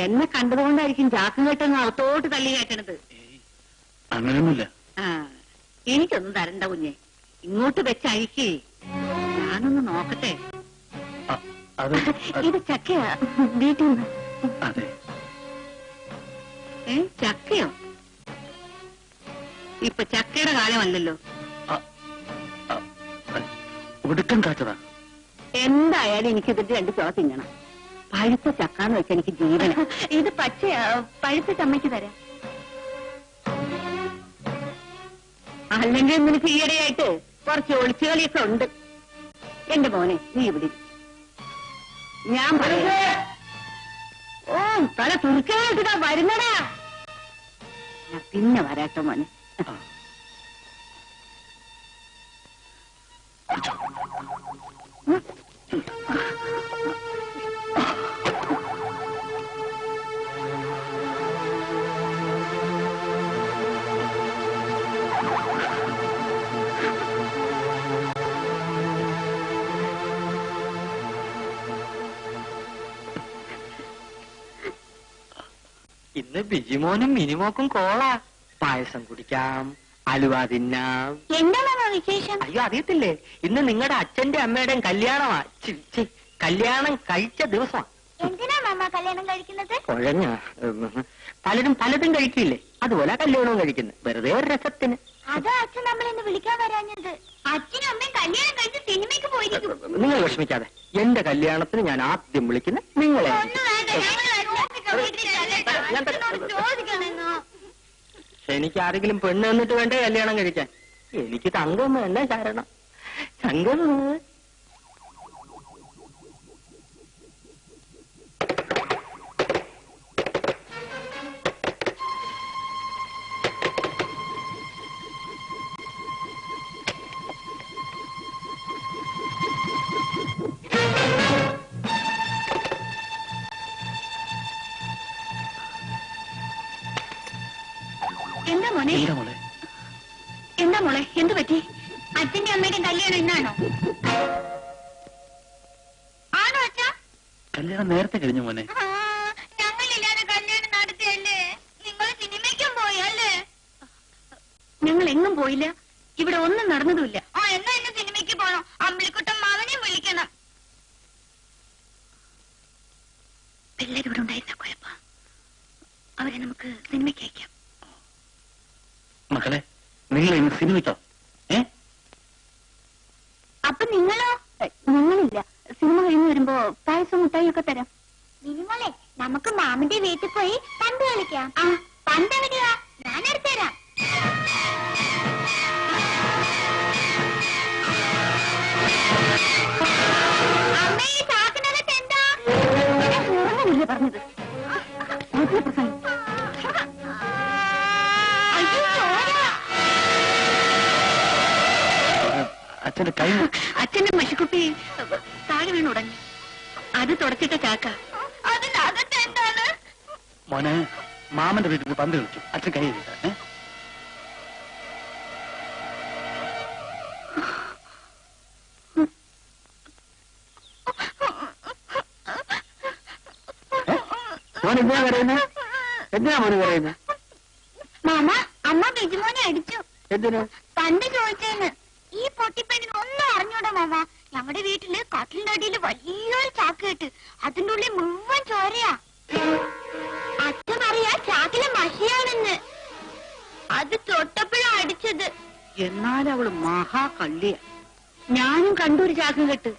Speaker 1: എന്നെ കണ്ടതുകൊണ്ടായിരിക്കും ചാക്കും കെട്ടെന്ന് അകത്തോട്ട് തള്ളി കയറ്റണത്.
Speaker 6: അങ്ങനെയൊന്നുമില്ല.
Speaker 1: എനിക്കൊന്നും തരണ്ട കുഞ്ഞെ, ഇങ്ങോട്ട് വെച്ചഴിക്കേ, ഞാനൊന്ന് നോക്കട്ടെ.
Speaker 4: ഇത് ചക്കയാ വീട്ടിൽ നിന്ന്.
Speaker 6: അതെ.
Speaker 1: ചക്കയോ? ഇപ്പൊ ചക്കയുടെ കാലമല്ലല്ലോ.
Speaker 6: ഒടുക്കം കാച്ചതാ.
Speaker 1: എന്തായാലും എനിക്കിതിന്റെ 2 ചുവ തിന്നണം. പഴുത്ത ചക്കാന്ന് വെച്ചാൽ എനിക്ക് ജീവന.
Speaker 4: ഇത് പച്ചയാ, പഴുത്ത ചമ്മയ്ക്ക് തരാം.
Speaker 1: അല്ലെങ്കിൽ നിനക്ക് ഈയിടെയായിട്ട് കുറച്ച് ഒളിച്ചുകളിയൊക്കെ ഉണ്ട്. എന്റെ മോനെ, നീ ഇവിടെ ഞാൻ പറയാ. ഓ, തല തുറക്കാനായിട്ടാ വരുന്നടാ. ഞാൻ പിന്നെ വരാട്ടോ മോനെ.
Speaker 2: ഇന്ന് ബിജിമോനും മിനിമോക്കും കോളാ. പായസം കുടിക്കാം, അലുവ തിന്നാം.
Speaker 4: എന്താണ് വിശേഷം?
Speaker 2: അയ്യോ, അറിയത്തില്ലേ? ഇന്ന് നിങ്ങളുടെ അച്ഛന്റെ അമ്മയുടെയും കല്യാണമാ. കല്യാണം കഴിച്ച ദിവസമാ.
Speaker 4: എന്തിനാ മാമ കല്യാണം കഴിക്കുന്നത്?
Speaker 2: കുഴഞ്ഞ പലരും പലതും കഴിക്കില്ലേ, അതുപോലെ കല്യാണവും കഴിക്കുന്നത്. വെറുതെ ഒരു രസത്തിന്.
Speaker 4: അതാ അച്ഛൻ നമ്മളെന്ന് വിളിക്കാൻ വരാഞ്ഞത്. അച്ഛനും അമ്മയും കല്യാണം കഴിച്ച് സിനിമയ്ക്ക് പോയിരിക്കും.
Speaker 2: നിങ്ങൾ വിഷമിക്കാതെ, എന്റെ കല്യാണത്തിന് ഞാൻ ആദ്യം വിളിക്കുന്ന നിങ്ങളെ. എനിക്ക് ആരെങ്കിലും പെണ്ണ് എന്നിട്ട് വേണ്ടേ കല്യാണം കഴിക്കാൻ? എനിക്ക് തങ്കം തന്നെ ശരണം. തങ്കം
Speaker 4: എന്താ മോനെ? എന്താ മോളെ, എന്ത് പറ്റി? അച്ഛന്റെ അമ്മയുടെ കല്യാണം ഇന്നാണോ? ആണോ അച്ഛാ?
Speaker 6: കല്യാണം നേരത്തെ കഴിഞ്ഞു മോനെ.
Speaker 4: ഞങ്ങളില്ലാതെ കല്യാണം നടത്തിയല്ലേ? നിങ്ങൾ സിനിമയ്ക്കും പോയല്ലേ? ഞങ്ങൾ എങ്ങും പോയില്ല, ഇവിടെ ഒന്നും നടന്നതുമില്ല. എന്നാ എന്നെ സിനിമയ്ക്ക് പോണം. അമ്പിളിക്കുട്ടൻ മാവനെയും വിളിക്കണം. പിള്ളേർ ഇവിടെ ഉണ്ടായിരുന്ന കുഴപ്പം. അവരെ നമുക്ക് സിനിമയ്ക്ക് അയക്കാം.
Speaker 6: മക്കളെ, നിങ്ങൾ ഇന്ന് സിനിമയ്ക്കോ?
Speaker 4: അപ്പൊ നിങ്ങളോ? ഞങ്ങളില്ല. സിനിമ കഴിഞ്ഞ് വരുമ്പോ പായസം മുട്ടായി ഒക്കെ തരാം. നിനിമോളെ, നമുക്ക് മാമിന്റെ വീട്ടിൽ പോയി പന്ത് കളിക്കാം. പന്ത് എവിടെയാ? ഞാൻ എടുത്തുതരാം.
Speaker 6: അച്ഛന്റെ കൈ
Speaker 4: അച്ഛന്റെ മഷിക്കുട്ടി താഴെ വീണ് ഉടങ്ങി. അത് തുടച്ചിട്ട ചാക്ക. അതിനകത്ത് എന്താണ്?
Speaker 6: മോനെ, മാമന്റെ വീട്ടിൽ പന്ത് കളിച്ചു. അച്ഛൻ കൈ ചെയ്ത
Speaker 5: മോൻ എന്തിനാ കരയുന്നത്? എന്തിനാ മോന് കരയുന്നത്?
Speaker 4: മാമ, അമ്മ ബിജുമോനെ അടിച്ചു.
Speaker 5: എന്തിനാ?
Speaker 4: പണ്ട് ചോദിച്ചേന്ന്. ഈ പൊട്ടിപ്പെണ്ണിന് ഒന്നും അറിഞ്ഞൂടാ മാമ. ഞങ്ങളുടെ വീട്ടില് കട്ടിലിന്റെ അടിയിൽ വലിയൊരു ചാക്ക് കെട്ട്, അതിന്റെ ഉള്ളിൽ മുഴുവൻ ചോരയാ. അച്ഛൻ പറയാ ചാക്കിലെ മഷിയാണെന്ന്. അത് തൊട്ടപ്പോഴാ അടിച്ചത്.
Speaker 1: എന്നാലും അവള് മഹാകള്ളിയ. ഞാനും കണ്ടൊരു ചാക്കും കെട്ട്.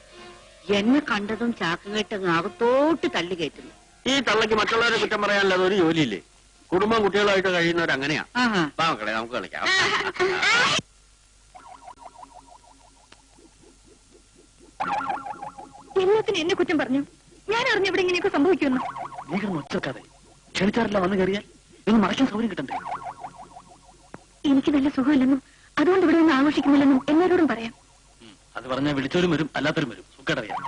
Speaker 1: എന്നെ കണ്ടതും ചാക്കും കെട്ട് അകത്തോട്ട് തള്ളി കയറ്റുന്നു.
Speaker 5: ഈ തള്ളക്ക് മറ്റുള്ളവരെ കുറ്റം പറയാനല്ലാതെ ഒരു ജോലിയില്ലേ? കുടുംബം കുട്ടികളായിട്ട് കഴിയുന്നവരങ്ങനെയാ. വാ മക്കളെ, നമുക്ക് കളിക്കാം.
Speaker 4: എല്ലാത്തിനും എന്നെ കുറ്റം പറഞ്ഞു. ഞാൻ അറിഞ്ഞു ഇവിടെ ഇങ്ങനെയൊക്കെ സംഭവിക്കുന്നു.
Speaker 6: നീ കിടന്ന് ഒച്ചക്കാതെ. ക്ഷണിച്ചാറില്ല വന്നു കയറിയാൽ ഇന്ന് മറയ്ക്കാൻ സൗകര്യം കിട്ടണ്ടേ?
Speaker 4: എനിക്ക് നല്ല സുഖമില്ലെന്നും അതുകൊണ്ട് ഇവിടെ ഒന്നും ആഘോഷിക്കുന്നില്ലെന്നും എല്ലാവരോടും പറയാം.
Speaker 6: അത് പറഞ്ഞാൽ വിളിച്ചവരും വരും, അല്ലാത്തവരും വരും. സുഖടറിയാം.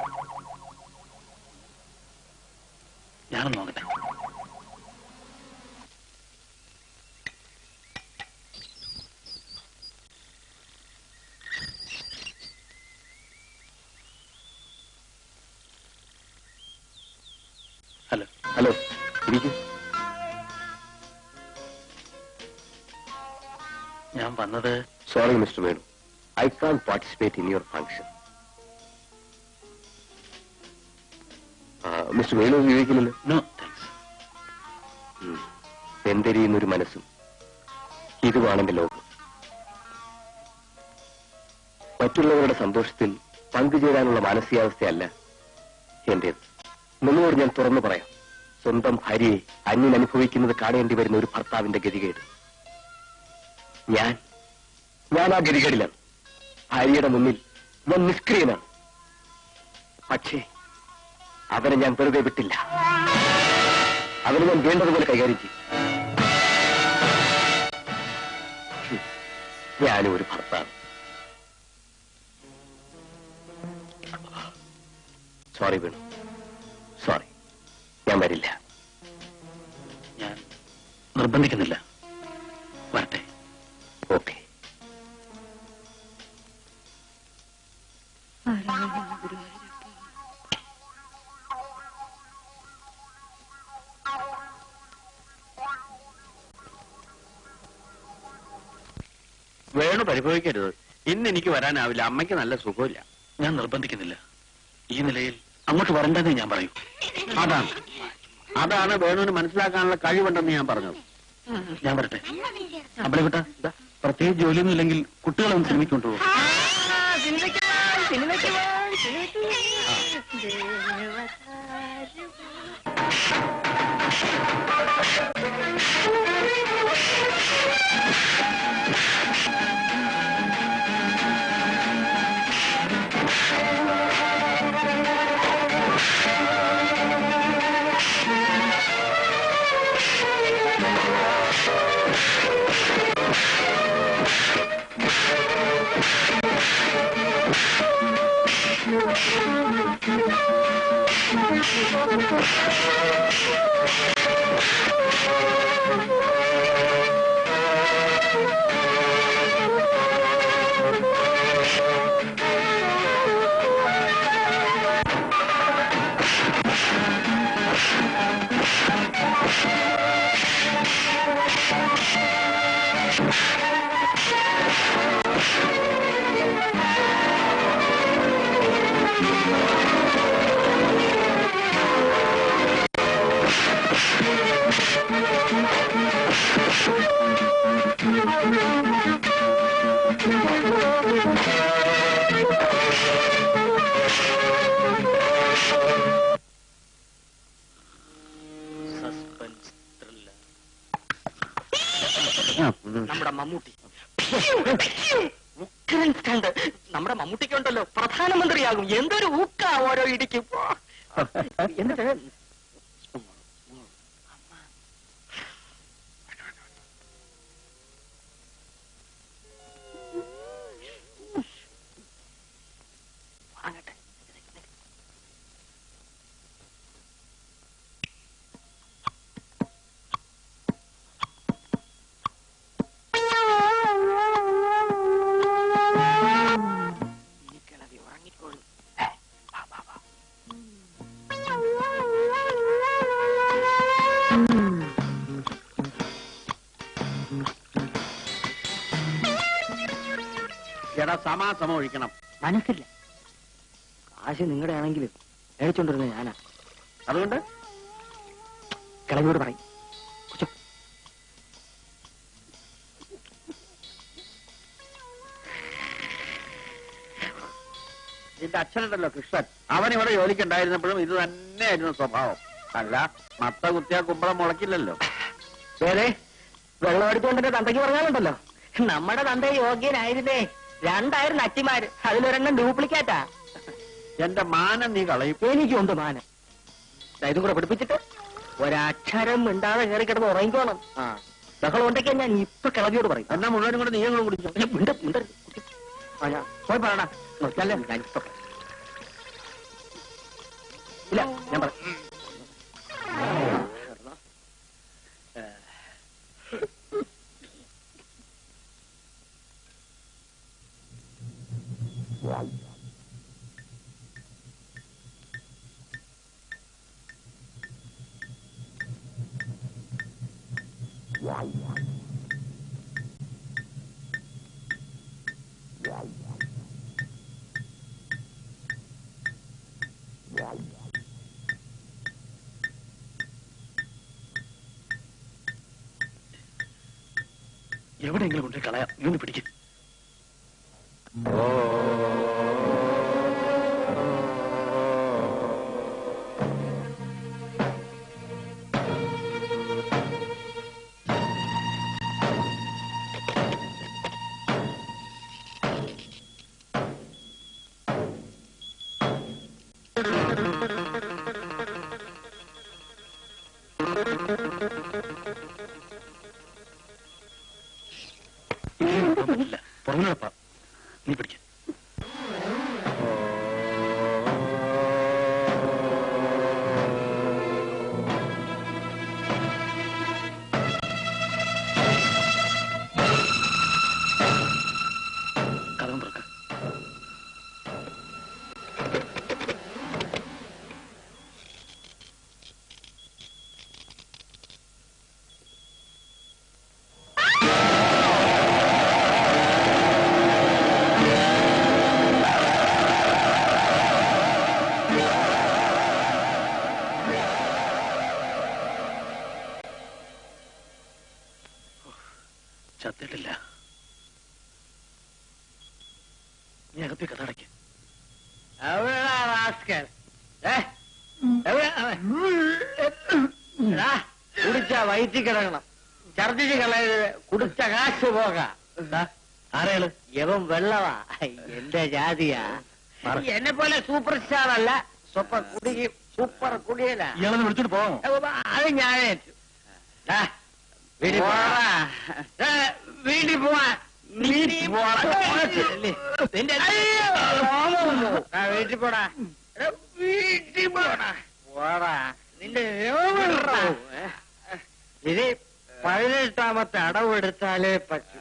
Speaker 6: ഞാനൊന്ന് നോക്കട്ടെ. ഹലോ
Speaker 3: ഹലോ, ഇരിക്കൂ.
Speaker 6: ഞാൻ വന്നത്
Speaker 3: sorry mister Venu, I can participate in your function. Mister Venu വിവേകില്ലല്ലോ.
Speaker 6: No thanks.
Speaker 3: എന്തെരിയുന്നൊരു മനസ്സും ഇതുമാണ് എന്റെ ലോകം. മറ്റുള്ളവരുടെ സന്തോഷത്തിൽ പങ്കുചേരാനുള്ള മാനസികാവസ്ഥയല്ല എന്റേത്. നിങ്ങളോട് ഞാൻ തുറന്നു പറയാം, സ്വന്തം ഭാര്യയെ അന്യൻ അനുഭവിക്കുന്നത് കാണേണ്ടി വരുന്ന ഒരു ഭർത്താവിന്റെ ഗതികേട്. ഞാൻ ആ ഗതികേടിലാണ്. ഭാര്യയുടെ മുന്നിൽ ഞാൻ നിഷ്ക്രിയനാണ്. പക്ഷേ അവനെ ഞാൻ വെറുതെ വിട്ടില്ല. അവനെ ഞാൻ വേണ്ടതുപോലെ കൈകാര്യം ചെയ്യും. ഞാനും ഒരു ഭർത്താവ്. Sorry Venu, sorry. ഞാൻ വരില്ല.
Speaker 6: ഞാൻ നിർബന്ധിക്കുന്നില്ല. വരട്ടെ.
Speaker 3: ഓക്കെ.
Speaker 5: വേണു പരിഭവിക്കരുത്. ഇന്ന് എനിക്ക് വരാനാവില്ല. അമ്മയ്ക്ക് നല്ല സുഖമില്ല.
Speaker 6: ഞാൻ നിർബന്ധിക്കുന്നില്ല. ഈ നിലയിൽ അങ്ങോട്ട് വരണ്ടെന്നേ ഞാൻ പറയൂ.
Speaker 5: അതാണ് വേണുവിന് മനസ്സിലാക്കാനുള്ള കഴിവുണ്ടെന്ന് ഞാൻ പറഞ്ഞത്.
Speaker 6: ഞാൻ വരട്ടെ. അവിടെ വിട്ട പ്രത്യേകിച്ച് ജോലിയൊന്നും ഇല്ലെങ്കിൽ കുട്ടികളൊന്ന് സിനിമയ്ക്ക് കൊണ്ടുപോകും.
Speaker 2: നമ്മുടെ മമ്മൂട്ടി ഉഗ്രൻ സ്റ്റണ്ട്. നമ്മുടെ മമ്മൂട്ടിക്ക് ഉണ്ടല്ലോ, പ്രധാനമന്ത്രിയാകും. എന്തൊരു ഊക്ക ഓരോ ഇടിക്കും. എന്നിട്ട്
Speaker 5: എടാ സമാസമം ഒഴിക്കണം.
Speaker 2: മനസ്സില്ല. കാശ് നിങ്ങളുടെ ആണെങ്കിലും മേടിച്ചോണ്ടിരുന്ന ഞാനാ.
Speaker 5: അതുകൊണ്ട്
Speaker 2: കിളവിയോട് പറയും.
Speaker 5: നിന്റെ അച്ഛനുണ്ടല്ലോ കൃഷ്ണൻ, അവൻ ഇവിടെ ജോലിക്കുണ്ടായിരുന്നപ്പോഴും ഇത് തന്നെയായിരുന്നു സ്വഭാവം. അല്ല, മത്ത കുത്തിയാ കുമ്പളം മുളക്കില്ലല്ലോ.
Speaker 2: വേറെ വെള്ളം അടിച്ചുകൊണ്ടെന്റെ തന്തയ്ക്ക് പറഞ്ഞാലുണ്ടല്ലോ, നമ്മുടെ തന്ത യോഗ്യനായിരുന്നേ. 2 നച്ചിമാര്, അതിലൊരെണ്ണം ഡ്യൂപ്ലിക്കേറ്റാ.
Speaker 5: എന്റെ മാനം നീ കളയും.
Speaker 2: എനിക്കുണ്ട് മാനം. ഇതും കൂടെ പിടിപ്പിച്ചിട്ട് ഒരക്ഷരം മിണ്ടാതെ കയറി കിടന്ന് ഉറങ്ങിക്കോണം. ബഹളം ഉണ്ടെങ്കിൽ ഞാൻ ഇപ്പൊ കിളവിയോട് പറയും.
Speaker 5: എന്നാ മുഴുവനും കൂടെ നീങ്ങളും കുടിച്ചോ.
Speaker 2: പോയി പറയണ ഞാനിപ്പോ ഇല്ല, ഞാൻ പറയാം.
Speaker 6: എവിടെയെങ്കിലും കൊണ്ടുപോയി കളയാം. ഇതൊന്ന് പിടിക്കും. പുറകിലപ്പാ, നീ പിടിക്ക. കഥം തുറക്ക. ചത്തിട്ടില്ല. നീ അകത്തെ കഥ അടയ്ക്ക.
Speaker 2: കുടിച്ച വയറ്റി കിടക്കണം, ഛർദിച്ച് കളയരുത്, കുടിച്ച കാശ് പോകാം.
Speaker 6: ആരെയാള്?
Speaker 2: യവൻ വെള്ളവാ, എന്റെ ജാതിയാ. എന്നെ പോലെ സൂപ്പർ സ്റ്റാർ അല്ല, സൂപ്പർ കുടിയല.
Speaker 6: ഇയാളെന്ന് വിളിച്ചോണ്ട് പോവാമോ?
Speaker 2: അത് ഞാൻ വീട്ടിൽ പോവാ. വീട്ടിൽ പോടാ, വീട്ടിൽ പോടാ, പോടാ. നിന്റെ ഇനി 18ാമത്തെ അടവെടുത്താലേ പറ്റൂ.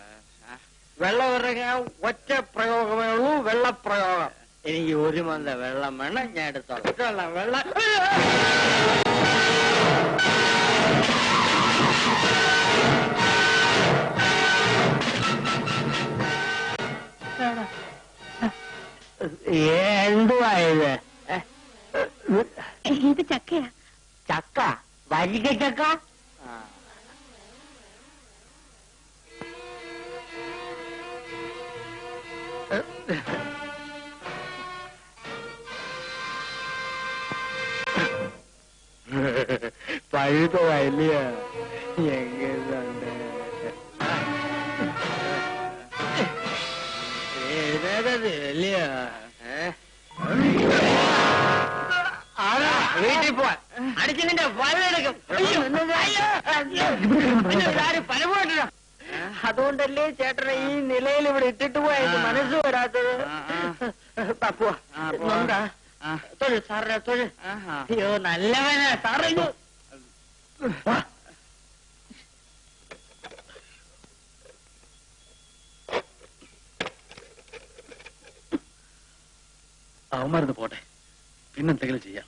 Speaker 2: വെള്ളം ഇറങ്ങാൻ ഒറ്റ പ്രയോഗമേ ഉള്ളൂ, വെള്ളപ്രയോഗം. എനിക്ക് 1 മന്ത വെള്ളം വേണം, ഞാൻ എടുത്തോളാം. വെള്ളം എന്തുവാ ഇത്?
Speaker 4: ഇത് ചക്കയാ.
Speaker 2: ചക്ക? വരിക ചക്ക? പഴുത്ത വലിയ എങ്ങനെയുണ്ട്? വലിയ വീട്ടിൽ പോവാൻ അടിച്ച് നിന്റെ വലയെടുക്കും. പലപോട്ടോ. അതുകൊണ്ടല്ലേ ചേട്ടനെ ഈ നിലയിൽ ഇവിടെ ഇട്ടിട്ട് പോയത് മനസ്സ് വരാത്തത്. തൊഴിൽ സാറിനെ തൊഴിൽ. അയ്യോ നല്ലവനാ സാറേ.
Speaker 6: അവന്മാരുന്ന് പോട്ടെ, പിന്നെന്തെങ്കിലും ചെയ്യാം.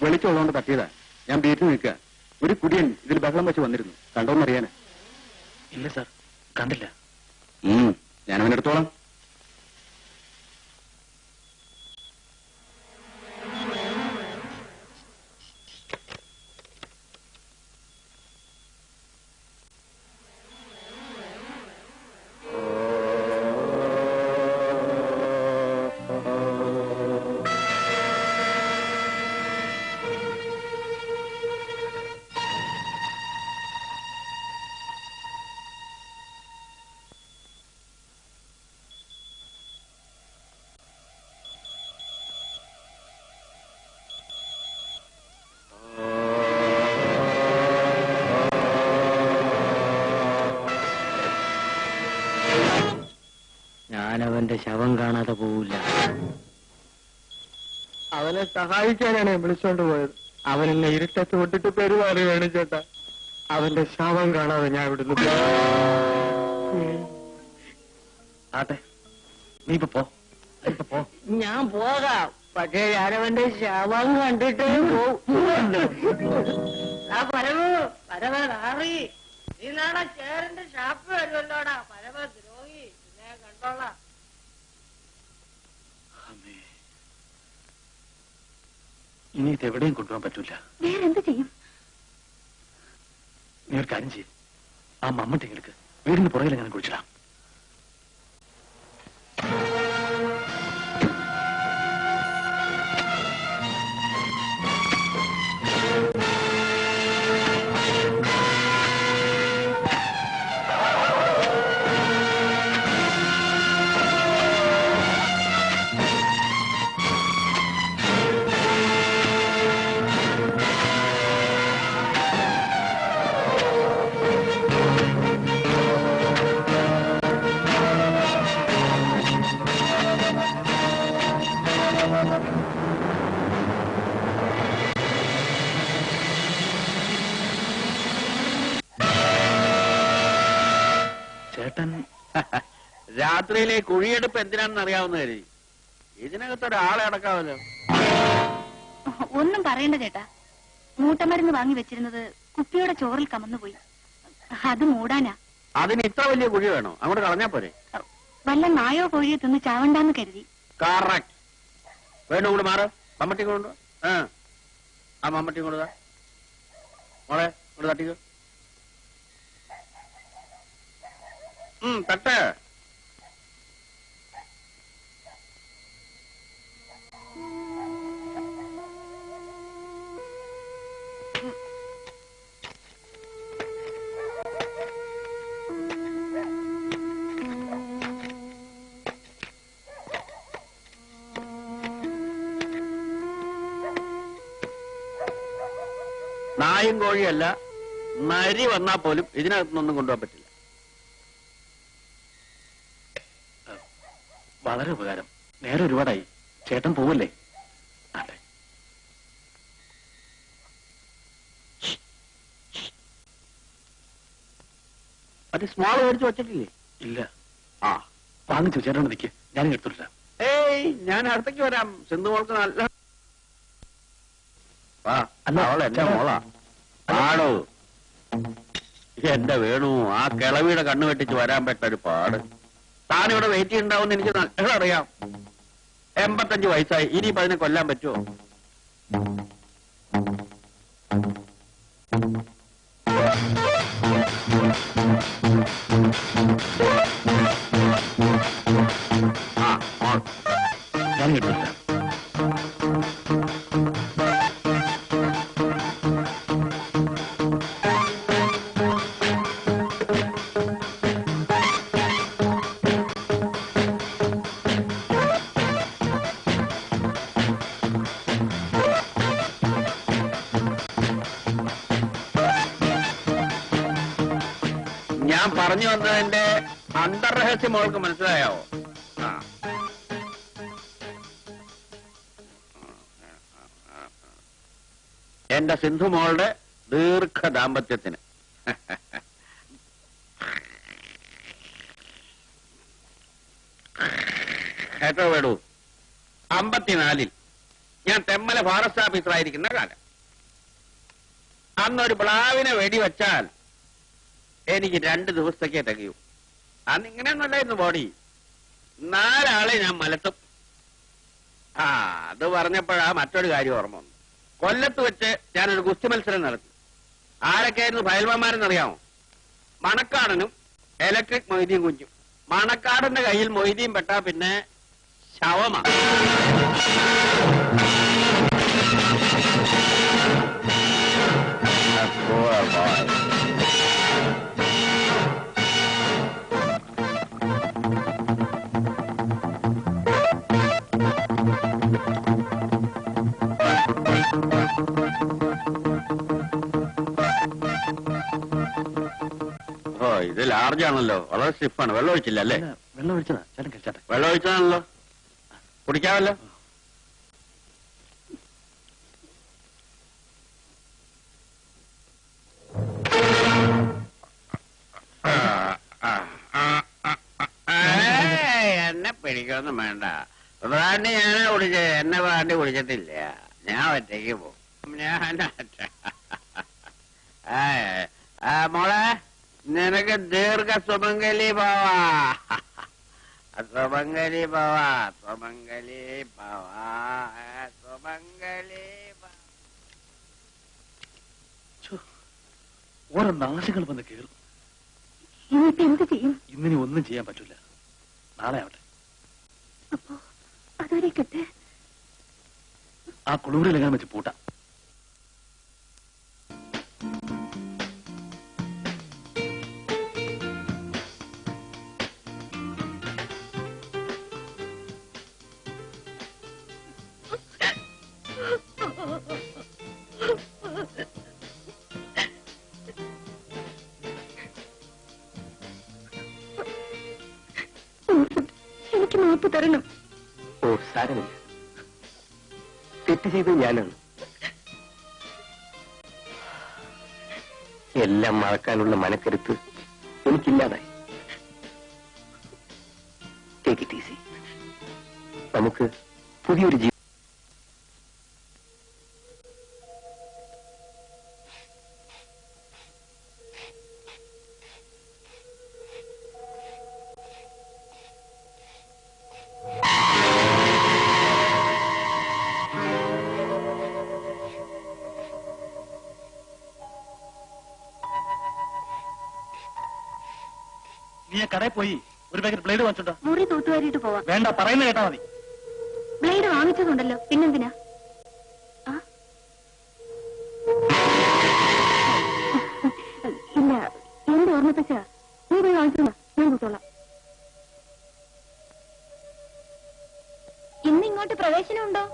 Speaker 3: വെളിച്ചമുള്ളതുകൊണ്ട് തട്ടിയതാ. ഞാൻ ബീറ്റിൽ നിൽക്കുക. ഒരു കുടിയൻ ഇതിൽ ബഹളം വെച്ച് വന്നിരുന്നു. കണ്ടോന്നറിയാനാ.
Speaker 6: ഇല്ല സാർ, കണ്ടില്ല.
Speaker 3: ഞാൻ അവനെടുത്തോളാം.
Speaker 2: ഞാനവന്റെ ശവം കാണാതെ പോവില്ല.
Speaker 3: അവനെ സഹായിക്കാനാണ് വിളിച്ചോണ്ട് പോയത്. അവൻ എന്നെ ഇരുട്ടത്ത് വിട്ടിട്ട് പെരുമാറുകയാണ് ചേട്ടാ. അവന്റെ ശവം കാണാതെ ഞാൻ ഇവിടുന്ന്
Speaker 6: ആട്ടെ, നീ ഇപ്പൊ പോ.
Speaker 2: ഞാൻ പോകാം, പക്ഷേ ഞാനവന്റെ ശവം കണ്ടിട്ടേ പോരവ് പരമറി നീ നാളെ ചേരന്റെ ഷാപ്പ് വരുമല്ലോടാ. പരമ ദ്രോഹി, ഞാൻ കണ്ടോളാം.
Speaker 6: ഇനി ഇത് എവിടെയും കൊണ്ടുപോകാൻ പറ്റൂല.
Speaker 4: വേറെന്ത് ചെയ്യും?
Speaker 6: നീ ഒരു കാര്യം ചെയ്യും, ആ മമ്മട്ടി എടുക്ക്, വീടിന് പുറകിൽ ഞാൻ കുഴിച്ചിടാം. ചേട്ടൻ
Speaker 5: രാത്രിയിലെ കുഴിയെടുപ്പ് എന്തിനാണെന്ന് അറിയാവുന്ന കരുതി. ഇതിനകത്ത് ഒരാളെ അടക്കാമല്ലോ.
Speaker 4: ഒന്നും പറയണ്ട ചേട്ടാ. മൂട്ടമരുന്ന് വാങ്ങി വെച്ചിരുന്നത് കുപ്പിയുടെ ചോറിൽ കമന്നുപോയി. അത് മൂടാനാ.
Speaker 5: അതിന് ഇത്ര വലിയ കുഴി വേണോ? അങ്ങോട്ട് കളഞ്ഞാ പോരെ?
Speaker 4: വല്ല നായോ കോഴിയെ തിന്ന് ചാവണ്ടാന്ന് കരുതി.
Speaker 5: കറക്റ്റ്. വേണ്ട, കൂടെ മാറ്. മമ്മട്ടി കൊണ്ടു. ആ മമ്മട്ടി കൊണ്ടുതാ മോളെ, കൊണ്ട് തട്ടിക്കോ. തട്ട്. നായും കോഴിയല്ല, നരി വന്നാൽ പോലും ഇതിനകത്തുനിന്നൊന്നും കൊണ്ടുപോകാൻ പറ്റില്ല.
Speaker 6: വളരെ ഉപകാരം. നേരെ ഒരുപാടായി. ചേട്ടൻ പോവല്ലേ? അതെ.
Speaker 5: മറ്റേ സ്മോൾ മേടിച്ച് വച്ചിട്ടില്ലേ?
Speaker 6: ഇല്ല. വാങ്ങിച്ചു. ചേട്ടൻ നിൽക്ക്, ഞാൻ എടുത്തിട്ടില്ല.
Speaker 5: ഏയ്, ഞാൻ അടുത്തേക്ക് വരാം. സിന്ധു മോൾക്ക് നല്ല എന്റെ മോളാ. പാടോ എന്റെ വേണു, ആ കിളവിയുടെ കണ്ണു വെട്ടിച്ച് വരാൻ പറ്റൊരു പാട്. താനിവിടെ വെയിറ്റ് ചെയ്യുന്നുണ്ടാവുമെന്ന് എനിക്ക് നല്ല അറിയാം. 85 വയസ്സായി. ഇനിയിപ്പോ അതിനെ കൊല്ലാൻ പറ്റുമോ?
Speaker 6: ഞാൻ എടുത്തിട്ടില്ല.
Speaker 5: ഞാൻ പറഞ്ഞു വന്നതിന്റെ അന്തർരഹസ്യം മോൾക്ക് മനസ്സിലായാവോ? എന്റെ സിന്ധു മോളുടെ ദീർഘ ദാമ്പത്യത്തിന് കേട്ടോ വേടൂ, 54-ൽ ഞാൻ തെമ്മല ഫോറസ്റ്റ് ഓഫീസറായിരിക്കുന്ന കാലം. അന്നൊരു പ്ലാവിനെ വെടിവെച്ചാൽ എനിക്ക് 2 ദിവസത്തേക്കേ തികയൂ. അന്ന് ഇങ്ങനെയൊന്നുമല്ലായിരുന്നു ബോഡി. 4 ആളെ ഞാൻ മലത്തും. അത് പറഞ്ഞപ്പോഴാ മറ്റൊരു കാര്യം ഓർമ്മ വന്നു. കൊല്ലത്ത് വെച്ച് ഞാനൊരു ഗുസ്തി മത്സരം നടത്തി. ആരൊക്കെയായിരുന്നു ഫയൽവാന്മാരെന്നറിയാമോ? മണക്കാടനും ഇലക്ട്രിക് മൊയ്തീൻ കുഞ്ഞും. മണക്കാടന്റെ കയ്യിൽ മൊയ്തീൻ പെട്ടാ പിന്നെ ശവമാണ്. ഇത് ലാർജാണല്ലോ, വളരെ സ്റ്റിഫാണ്. വെള്ളം ഒഴിച്ചില്ല അല്ലേ?
Speaker 6: വെള്ളം ഒഴിച്ചതാ ചേട്ടൻ കഴിച്ചാട്ടെ.
Speaker 5: വെള്ളം ഒഴിച്ചതാണല്ലോ, കുടിക്കാമല്ലോ. എന്നെ പിടിക്കൊന്നും വേണ്ട. ബ്രാൻഡി ഞാനാ കുടിച്ചത്, എന്നെ ബ്രാൻഡി കുടിച്ചിട്ടില്ല. ഞാൻ ഒറ്റയ്ക്ക് പോകും. മോളെ, നിനക്ക് ദീർഘ സുമംഗലി പോവാ. സുമംഗലി പോവാ, സുമംഗലി പോവാ, സുമംഗലി.
Speaker 6: ഓരോ നാശങ്ങൾ വന്ന് കയറും.
Speaker 4: ഇനിയിപ്പോ എന്ത് ചെയ്യും?
Speaker 6: ഇന്നിനി ഒന്നും ചെയ്യാൻ പറ്റില്ല. നാളെ ആവട്ടെ.
Speaker 4: അപ്പോ അതുവരെ കിട്ടെ.
Speaker 6: ആ കുളൂരിലെങ്ങനെ വെച്ച് പൂട്ടാം.
Speaker 4: എനിക്ക് മാപ്പ് തരണം.
Speaker 5: ഓ, സാരമില്ല. തെറ്റ് ചെയ്തത് ഞാനാണ്. എല്ലാം മറക്കാനുള്ള മനക്കരുത്ത് എനിക്കില്ലാതായി. Take it easy. നമുക്ക് പുതിയൊരു ജീവിതം.
Speaker 6: നീ കടയിൽ പോയി ഒരു പാക്കറ്റ് ബ്ലേഡ് വാങ്ങിച്ചോട്ടോ.
Speaker 4: മുറി തൂത്തുവാരിയിട്ട് പോവാം.
Speaker 6: വേണ്ട, പറയുന്നത് കേട്ടാ മതി.
Speaker 4: ബ്ലേഡ് വാങ്ങിച്ചതുണ്ടല്ലോ, പിന്നെന്തിനാ? ഇല്ല, എന്റെ ഓർമ്മപ്പച്ച. നീ പോയി വാങ്ങിച്ചോളാം, ഞാൻ കൂട്ടോളാം. ഇന്ന് ഇങ്ങോട്ട് പ്രവേശനമുണ്ടോ?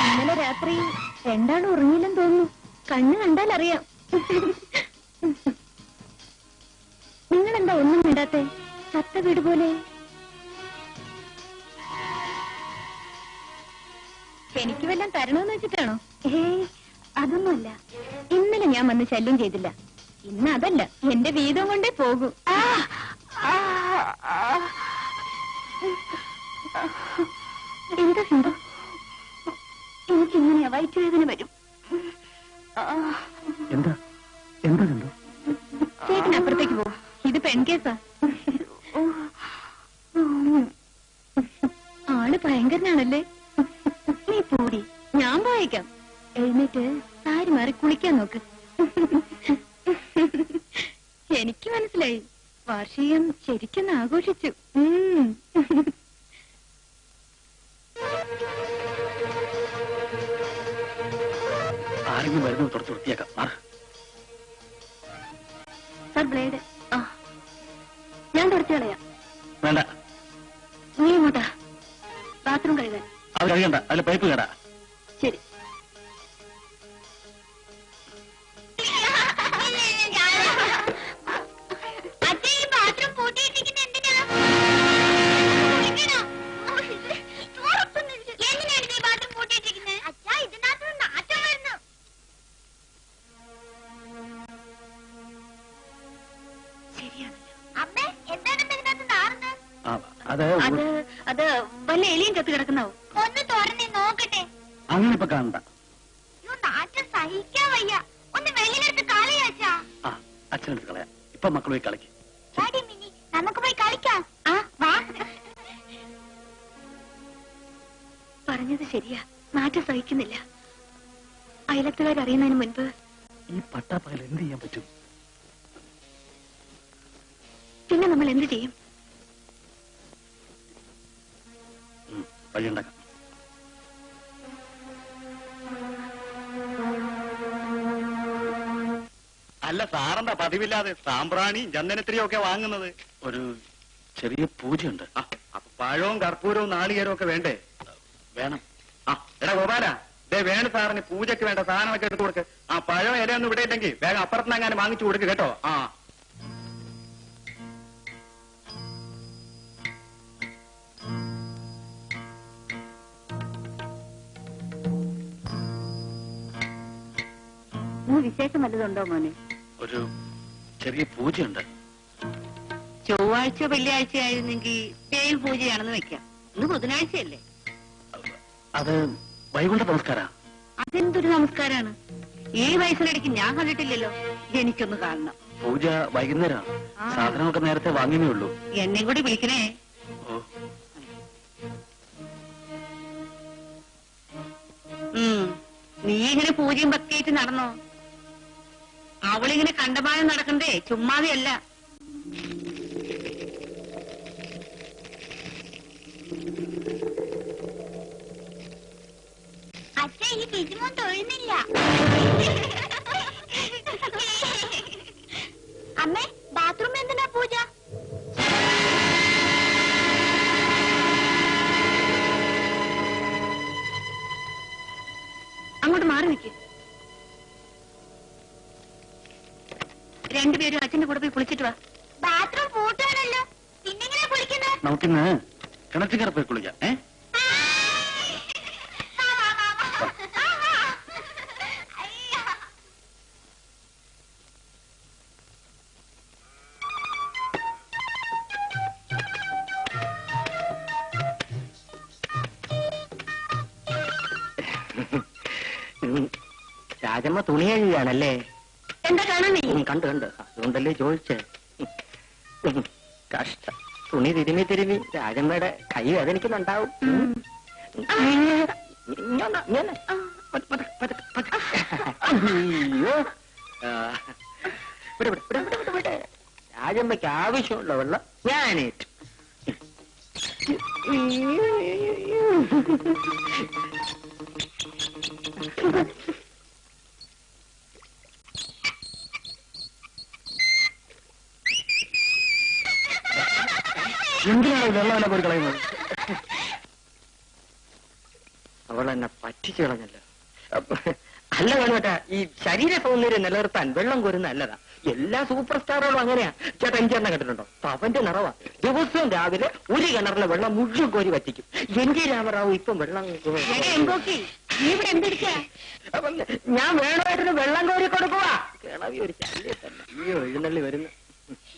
Speaker 4: ഇന്നലെ രാത്രി 2 ആളും ഉറങ്ങിയില്ലെന്ന് തോന്നുന്നു. കണ്ണ് കണ്ടാൽ അറിയാം. നിങ്ങളെന്താ ഒന്നും വിടാത്തെ? ചത്ത വീട് പോലെ. എനിക്ക് വല്ലതും തരണമെന്ന് വെച്ചിട്ടാണോ? അതൊന്നുമല്ല. ഇന്നലെ ഞാൻ വന്ന് ശല്യം ചെയ്തില്ല. ഇന്ന് അതല്ല, എന്റെ വീതം കൊണ്ടേ പോകൂ. എന്താ സിന്ധു? എനിക്കിങ്ങനെയാ വയറ്റുവേദന വരും.
Speaker 6: എന്താ എന്താ കണ്ടോ?
Speaker 4: ചേട്ടൻ അപ്പുറത്തേക്ക് പോകും. ഇത് പെൺകേസാ. ആള് ഭയങ്കരനാണല്ലേ? നീ പോടി, ഞാൻ പോയേക്കാം. എഴുന്നേറ്റ് സാരി മാറി കുളിക്കാൻ നോക്ക്. എനിക്ക് മനസ്സിലായി, വാർഷികം ശരിക്കും ആഘോഷിച്ചു.
Speaker 6: ആരെങ്കിലും വരുന്നത് തുറച്ച് വൃത്തിയാക്കാം.
Speaker 4: Sir, blade. ഞാൻ തുടച്ചു കളയാം.
Speaker 6: വേണ്ട,
Speaker 4: നീ ഇങ്ങോട്ടാ. ബാത്റൂം കഴുകാൻ.
Speaker 6: അത് കഴിയണ്ട, അതിലെ പൈപ്പ് കേടാ.
Speaker 4: ശരി.
Speaker 6: അത്
Speaker 4: അത് അത് വല്ല എലിയും ചത്ത് കിടക്കുന്നാവും. ഒന്ന് തുറന്നേ നോക്കട്ടെ.
Speaker 6: അങ്ങനെ ഇപ്പൊ കാണണ്ട.
Speaker 4: നാറ്റം സഹിക്കാൻ വയ്യ. ഒന്ന് വെളിയിലെടുത്ത് കളിയാച്ചാ.
Speaker 6: ആ അച്ഛനെടുത്ത് കളയാം. ഇപ്പൊ മക്കൾ പോയി കളിക്ക്.
Speaker 4: മിനി നമുക്ക് പോയി കളിക്കാം. ആ വാ. പറഞ്ഞത് ശരിയാ, നാറ്റം സഹിക്കുന്നില്ല. അയലത്തുകാരറിയുന്നതിന് മുൻപ്
Speaker 6: ഈ പട്ടാപ്പകൽ എന്ത് ചെയ്യാൻ പറ്റും?
Speaker 4: പിന്നെ നമ്മൾ എന്ത് ചെയ്യും?
Speaker 6: വഴിയുണ്ടാക്കാം.
Speaker 3: അല്ല സാറെന്താ പതിവില്ലാതെ സാമ്പ്രാണിയും ചന്ദനത്തിരിയും ഒക്കെ വാങ്ങുന്നത്?
Speaker 6: ഒരു ചെറിയ പൂജയുണ്ട്.
Speaker 3: അപ്പൊ പഴവും കർപ്പൂരവും നാളികേരവും ഒക്കെ വേണ്ടേ?
Speaker 6: വേണം.
Speaker 3: എടാ ഗോപാല, വേണു സാറിന് പൂജയ്ക്ക് വേണ്ട സാധനമൊക്കെ എടുത്തു കൊടുക്ക്. ആ പഴം ഇലയൊന്നും ഇവിടെ ഇല്ലെങ്കിൽ വേഗം അപ്പുറത്തുനിന്ന് അങ്ങനെ വാങ്ങിച്ചു കൊടുക്ക് കേട്ടോ. ആ
Speaker 1: വിശേഷം വല്ലതുണ്ടോ മോനെ?
Speaker 6: ഒരു ചെറിയ പൂജയുണ്ട്.
Speaker 1: ചൊവ്വാഴ്ച വെള്ളിയാഴ്ച ആയിരുന്നെങ്കിൽ ദേവി പൂജയാണെന്ന് വെക്കാം. ഇന്ന് ബുധനാഴ്ചയല്ലേ?
Speaker 6: അത് വൈകുണ്ഠ നമസ്കാര.
Speaker 1: അതെന്തൊരു നമസ്കാരാണ്? ഈ വയസ്സിനിടയ്ക്ക് ഞാൻ കണ്ടിട്ടില്ലല്ലോ. എനിക്കൊന്ന് കാണണം.
Speaker 6: പൂജ വൈകുന്നേരം. സാധനമൊക്കെ നേരത്തെ വാങ്ങിയേ ഉള്ളൂ.
Speaker 1: എന്നെയും കൂടി വിളിക്കണേ. നീ ഇങ്ങനെ പൂജയും ഭക്തിയായിട്ട് നടന്നോ? അവളിങ്ങനെ കണ്ടമാനം നടക്കണ്ടേ, ചുമ്മാതെയല്ല.
Speaker 4: അച്ഛ ഈ കിജിമോൻ തൊഴുന്നില്ല. അമ്മേ ബാത്റൂമിൽ എന്തിനാ പൂജ? അങ്ങോട്ട് മാറി നിൽക്ക്. രണ്ടുപേരും അച്ഛന്റെ കൂടെ പോയി കുളിച്ചിട്ട് വാ. ബാത്റൂം പൂട്ടാണല്ലോ, പിന്നെങ്ങനെ കുളിക്കുന്നത്?
Speaker 6: നമുക്കിന്ന് കിണറ്റുകര പോയി കുളിക്കാം.
Speaker 2: രാജമ്മ തുണി കഴുകുകയാണല്ലേ?
Speaker 1: എന്താ കാണാൻ?
Speaker 2: കണ്ടു കണ്ടു, അതുകൊണ്ടല്ലേ ചോദിച്ചേ. കഷ്ടം, തുണി തിരുമി തിരുമി രാജമ്മയുടെ കൈ വേദനിക്കുന്നുണ്ടാവും. അയ്യോ, രാജമ്മയ്ക്ക് ആവശ്യമുള്ള വെള്ളം ഞാനേറ്റു.
Speaker 6: എന്തിനാണ് വെള്ളം പോയി കളയുന്നത്?
Speaker 2: അവളെന്നെ പറ്റിച്ചു കളഞ്ഞല്ലോ. അല്ല വേണോട്ടാ, ഈ ശരീര സൗന്ദര്യം നിലനിർത്താൻ വെള്ളം കോരുന്ന നല്ലതാ. എല്ലാ സൂപ്പർ സ്റ്റാറുകളും അങ്ങനെയാ. ചേട്ടാ എനിക്കെണ്ണ കണ്ടിട്ടുണ്ടോ? അവന്റെ നിറവാ. ദിവസവും രാവിലെ ഒരു കിണറിലെ വെള്ളം മുഴുവൻ കോരി വറ്റിക്കും. എന്റെ രാമറാവു ഇപ്പം വെള്ളം ഞാൻ വേണമായിട്ടൊരു വെള്ളം കോരി കൊടുക്കുക. കിളവി ഒരു ശല്യത്തല്ല. അയ്യോ എഴുന്നള്ളി വരുന്നു.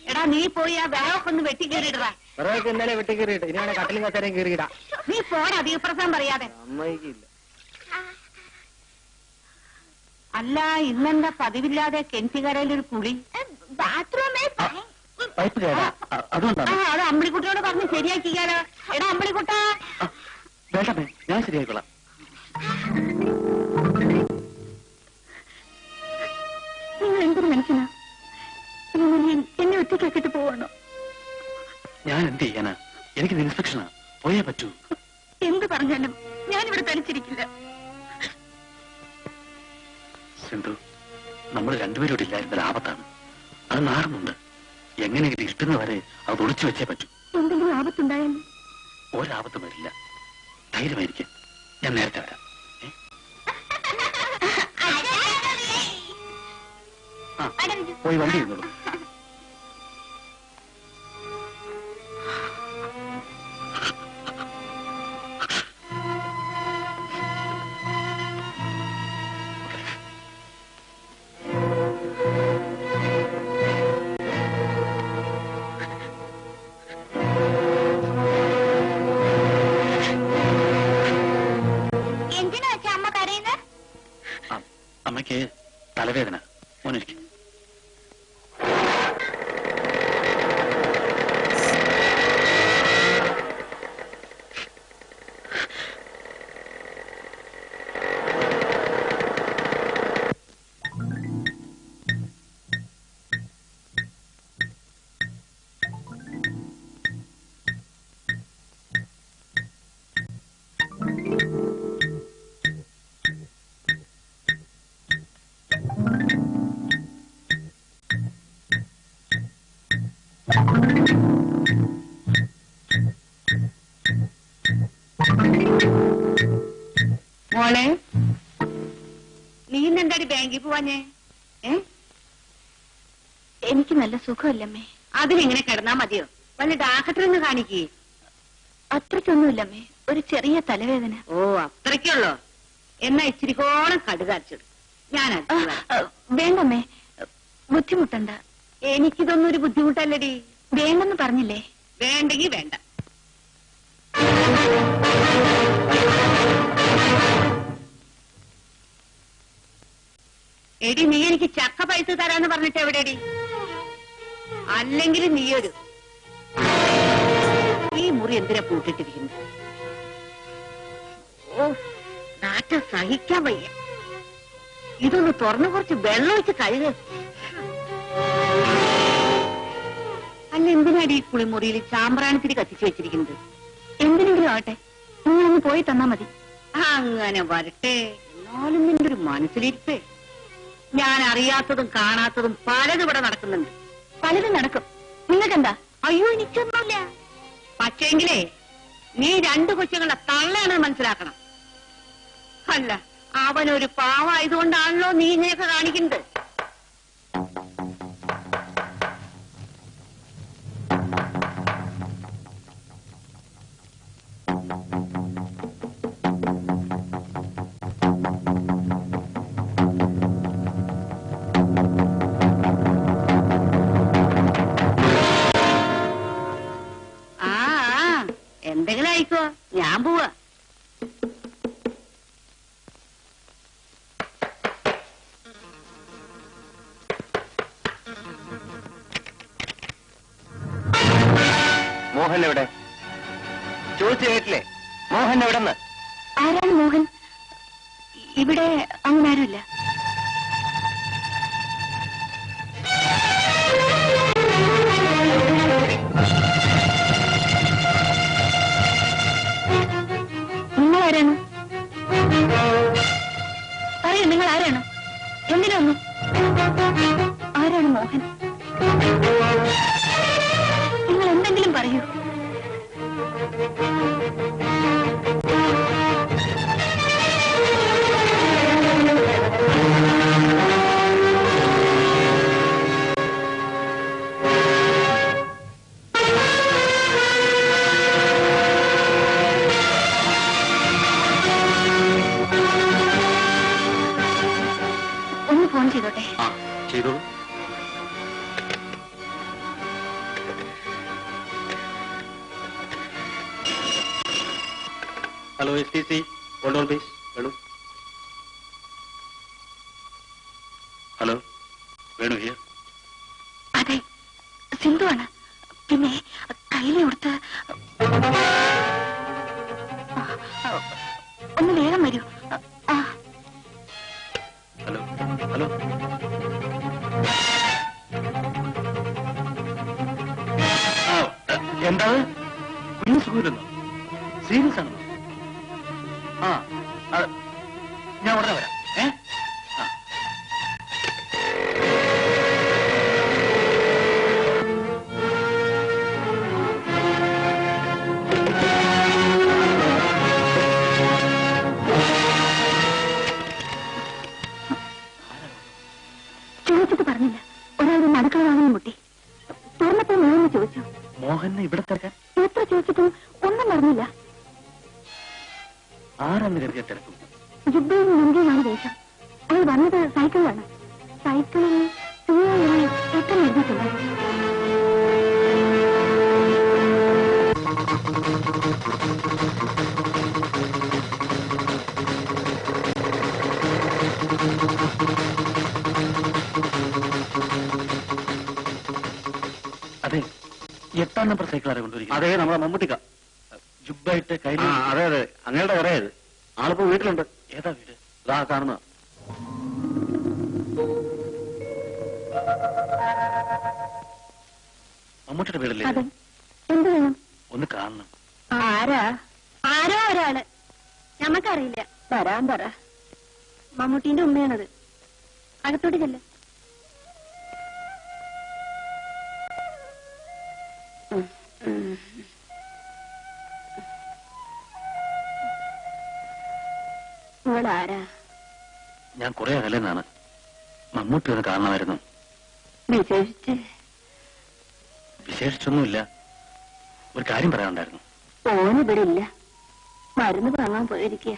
Speaker 1: എടാ നീ പോയി ആ വിറകൊക്കെ ഒന്ന് വെട്ടി കീറിയിടാ.
Speaker 2: വിറകൊക്കെ ഇന്നലെ വെട്ടി കീറിയിട്ട് ഇനിയാണ് കട്ടിലും കസേരയും കീറിയിടാ.
Speaker 1: നീ പോടാ, അധികപ്രസം പറയാതെ.
Speaker 2: സമ്മതിക്കില്ല.
Speaker 1: അല്ല ഇന്നെന്താ പതിവില്ലാതെ കെൻസികരയിലൊരു കുളി?
Speaker 4: ബാത്റൂമേ
Speaker 6: പൈപ്പ് കേടാ, അതുകൊണ്ടാണ്.
Speaker 1: അത് അമ്പിളിക്കുട്ടിയോട് പറഞ്ഞ് ശരിയാക്കിക്കാലോ. എടാ അമ്പിളിക്കുട്ടാ.
Speaker 6: വേണ്ടമേ, ഞാൻ ശരിയായിക്കൊള്ളാം.
Speaker 4: നിങ്ങൾ എന്തൊരു മനുഷ്യനാ? എന്നെ ഒറ്റയ്ക്കാക്കിട്ട് പോവാണോ?
Speaker 6: ഞാൻ എന്ത് ചെയ്യാനാ? എനിക്ക് ഇൻസ്പെക്ഷനാ, പോയേ പറ്റൂ.
Speaker 4: എന്ത് പറഞ്ഞാലും ഞാനിവിടെ തനിച്ചിരിക്കില്ല.
Speaker 6: സിന്ധു, നമ്മൾ രണ്ടുപേരും ഇല്ലായിരുന്ന ആപത്താണ്. അത് നാറുന്നുണ്ട്. എങ്ങനെയെങ്കിലും കിട്ടുന്നവരെ അത് ഒളിച്ചു വെച്ചേ പറ്റൂ.
Speaker 4: എന്തെങ്കിലും ആപത്തുണ്ടായാലും
Speaker 6: ഒരാപത്തും വരില്ല. ധൈര്യമായിരിക്കും. ഞാൻ നേരത്തെ വരാം. പോയി വണ്ടി ഇരുന്നോളൂ. അമ്മയ്ക്ക് തലവേദന. മോനിരിക്കും.
Speaker 1: മോളെ, നീ ഇന്നെന്താടി ബാങ്കിൽ പോവാഞ്ഞേ?
Speaker 4: എനിക്ക് നല്ല സുഖമല്ലമ്മേ.
Speaker 1: അതിനിങ്ങനെ കിടന്നാ മതിയോ? വല്ല ഡാക്ടറിന്ന് കാണിക്കേ.
Speaker 4: അത്രയ്ക്കൊന്നുമില്ലമ്മേ, ഒരു ചെറിയ തലവേദന.
Speaker 1: ഓ, അത്രയ്ക്കുള്ളോ? എന്നാ ഇച്ചിരിക്കോളം കടുകരച്ചിടും. ഞാൻ
Speaker 4: വേണ്ടമ്മേ, ബുദ്ധിമുട്ടണ്ട.
Speaker 1: എനിക്കിതൊന്നും ഒരു ബുദ്ധിമുട്ടല്ലടി.
Speaker 4: വേണ്ടെന്ന് പറഞ്ഞില്ലേ?
Speaker 1: വേണ്ടെങ്കി വേണ്ട. എടി, നീ എനിക്ക് ചക്ക പൈസ തരാന്ന് പറഞ്ഞിട്ട് എവിടെടി? അല്ലെങ്കിൽ നീയൊരു ഈ മുറി എന്തിനാ പൂട്ടിട്ടിരിക്കുന്നു? ഓ, നാറ്റം സഹിക്കാൻ വയ്യ. ഇതൊന്ന് തുറന്നു കുറച്ച് വെള്ളം ഒഴിച്ച് കഴുക. അല്ല, എന്തിനാടി ഈ കുളിമുറിയിൽ ചാമ്പ്രാണിത്തിരി കത്തിച്ചു വെച്ചിരിക്കുന്നത്?
Speaker 4: എന്തിനെങ്കിലും ആവട്ടെ, നിങ്ങളൊന്ന് പോയി തന്നാ മതി.
Speaker 1: അങ്ങനെ വരട്ടെ. എന്നാലും നിന്റെ ഒരു മനസ്സിലിരിപ്പേ. ഞാൻ അറിയാത്തതും കാണാത്തതും പലതും ഇവിടെ നടക്കുന്നുണ്ട്.
Speaker 4: പലതും നടക്കും. നിങ്ങൾക്കെന്താ?
Speaker 1: അയ്യോ, എനിക്കൊന്നുമില്ല. പക്ഷേങ്കിലേ നീ 2 കൊച്ചുങ്ങളെ തള്ളയാണെന്ന് മനസ്സിലാക്കണം. അല്ല, അവനൊരു പാവായതുകൊണ്ടാണല്ലോ നീ ഇങ്ങനെയൊക്കെ കാണിക്കുന്നത്. എന്തെങ്കിലും ആയിക്കോ, ഞാൻ പോവാ.
Speaker 3: മോഹൻ എവിടെ? ചോദിച്ചു കേട്ടില്ലേ? മോഹൻ എവിടെന്ന്?
Speaker 4: ആരാണ് മോഹൻ? ഇവിടെ അങ്ങനെ ആരുമില്ല. നിങ്ങളാരാണ്? പറയൂ, നിങ്ങൾ ആരാണ്? എന്തിനൊന്നു? ആരാണ് മോഹൻ? നിങ്ങൾ എന്തെങ്കിലും പറയൂ. ഒന്ന് ഫോൺ ചെയ്തോട്ടെ.
Speaker 6: ചെയ്തോളൂ. Hello, STC, hold on please. Venu. Hello, Venu here.
Speaker 4: അതെ, സിന്ധു ആണ്. പിന്നെ കയ്യിലെ കൊടുത്ത് ഒന്ന് വേഗം വരൂ.
Speaker 6: Hello, hello. എന്താ കുഞ്ഞു സുഖമില്ലെന്നോ? സീരിയസ് ആണോ? ഞാൻ ഉടനെ വരാം.
Speaker 4: ചോദിച്ചിട്ട് പറഞ്ഞില്ല. ഒരാളുടെ അടുക്കള വാങ്ങുന്ന മുട്ടി. തുറന്നപ്പോൾ മോഹനെ ചോദിച്ചു.
Speaker 6: മോഹനെ ഇവിടെ തിരക്കാൻ
Speaker 4: എത്ര ചോദിച്ചിട്ടും ഒന്നും പറഞ്ഞില്ല.
Speaker 6: ആരാന്ന് കരുതിയ തിരക്കും?
Speaker 4: ജുബയും നന്ദിയുമാണ് വേഷം. അയാൾ വന്നത് സൈക്കിളിലാണ്. സൈക്കിളിൽ എത്ര എഴുതിയിട്ടുണ്ട്.
Speaker 6: 8ാം നമ്പർ സൈക്കിളാരെ കൊണ്ടുവരിക.
Speaker 3: അതേ നമ്മളെ മമ്മൂട്ടിക്ക.
Speaker 6: ജുബായിട്ട് കയ്യിൽ.
Speaker 3: അതെ അതെ, അങ്ങയുടെ കടയത്. ആളിപ്പോ വീട്ടിലുണ്ട്.
Speaker 6: ഏതാ വീട്?
Speaker 3: ഇതാ കാണുന്ന.
Speaker 6: മമ്മൂട്ടിയുടെ വീടല്ലേ?
Speaker 4: അതെ. എന്ത് വേണം?
Speaker 6: ഒന്ന് കാണണം.
Speaker 4: ആരാ? ആരോ ഒരാള്. ഞമ്മക്കറിയില്ല. വരാൻ പറ. മമ്മൂട്ടീന്റെ ഉമ്മയാണത്. അകത്തോട്ട് ചെല്ല. ഇവളാരാ?
Speaker 6: ഞാൻ കുറെ അകലെന്നാണ്. മമ്മൂട്ടി ഒന്ന് കാണണമായിരുന്നു. വിശേഷിച്ചൊന്നുമില്ല. ഒരു കാര്യം പറയാനുണ്ടായിരുന്നു.
Speaker 4: ഓനിവിടെ ഇല്ല. മരുന്ന് വാങ്ങാൻ പോയിരിക്കുക.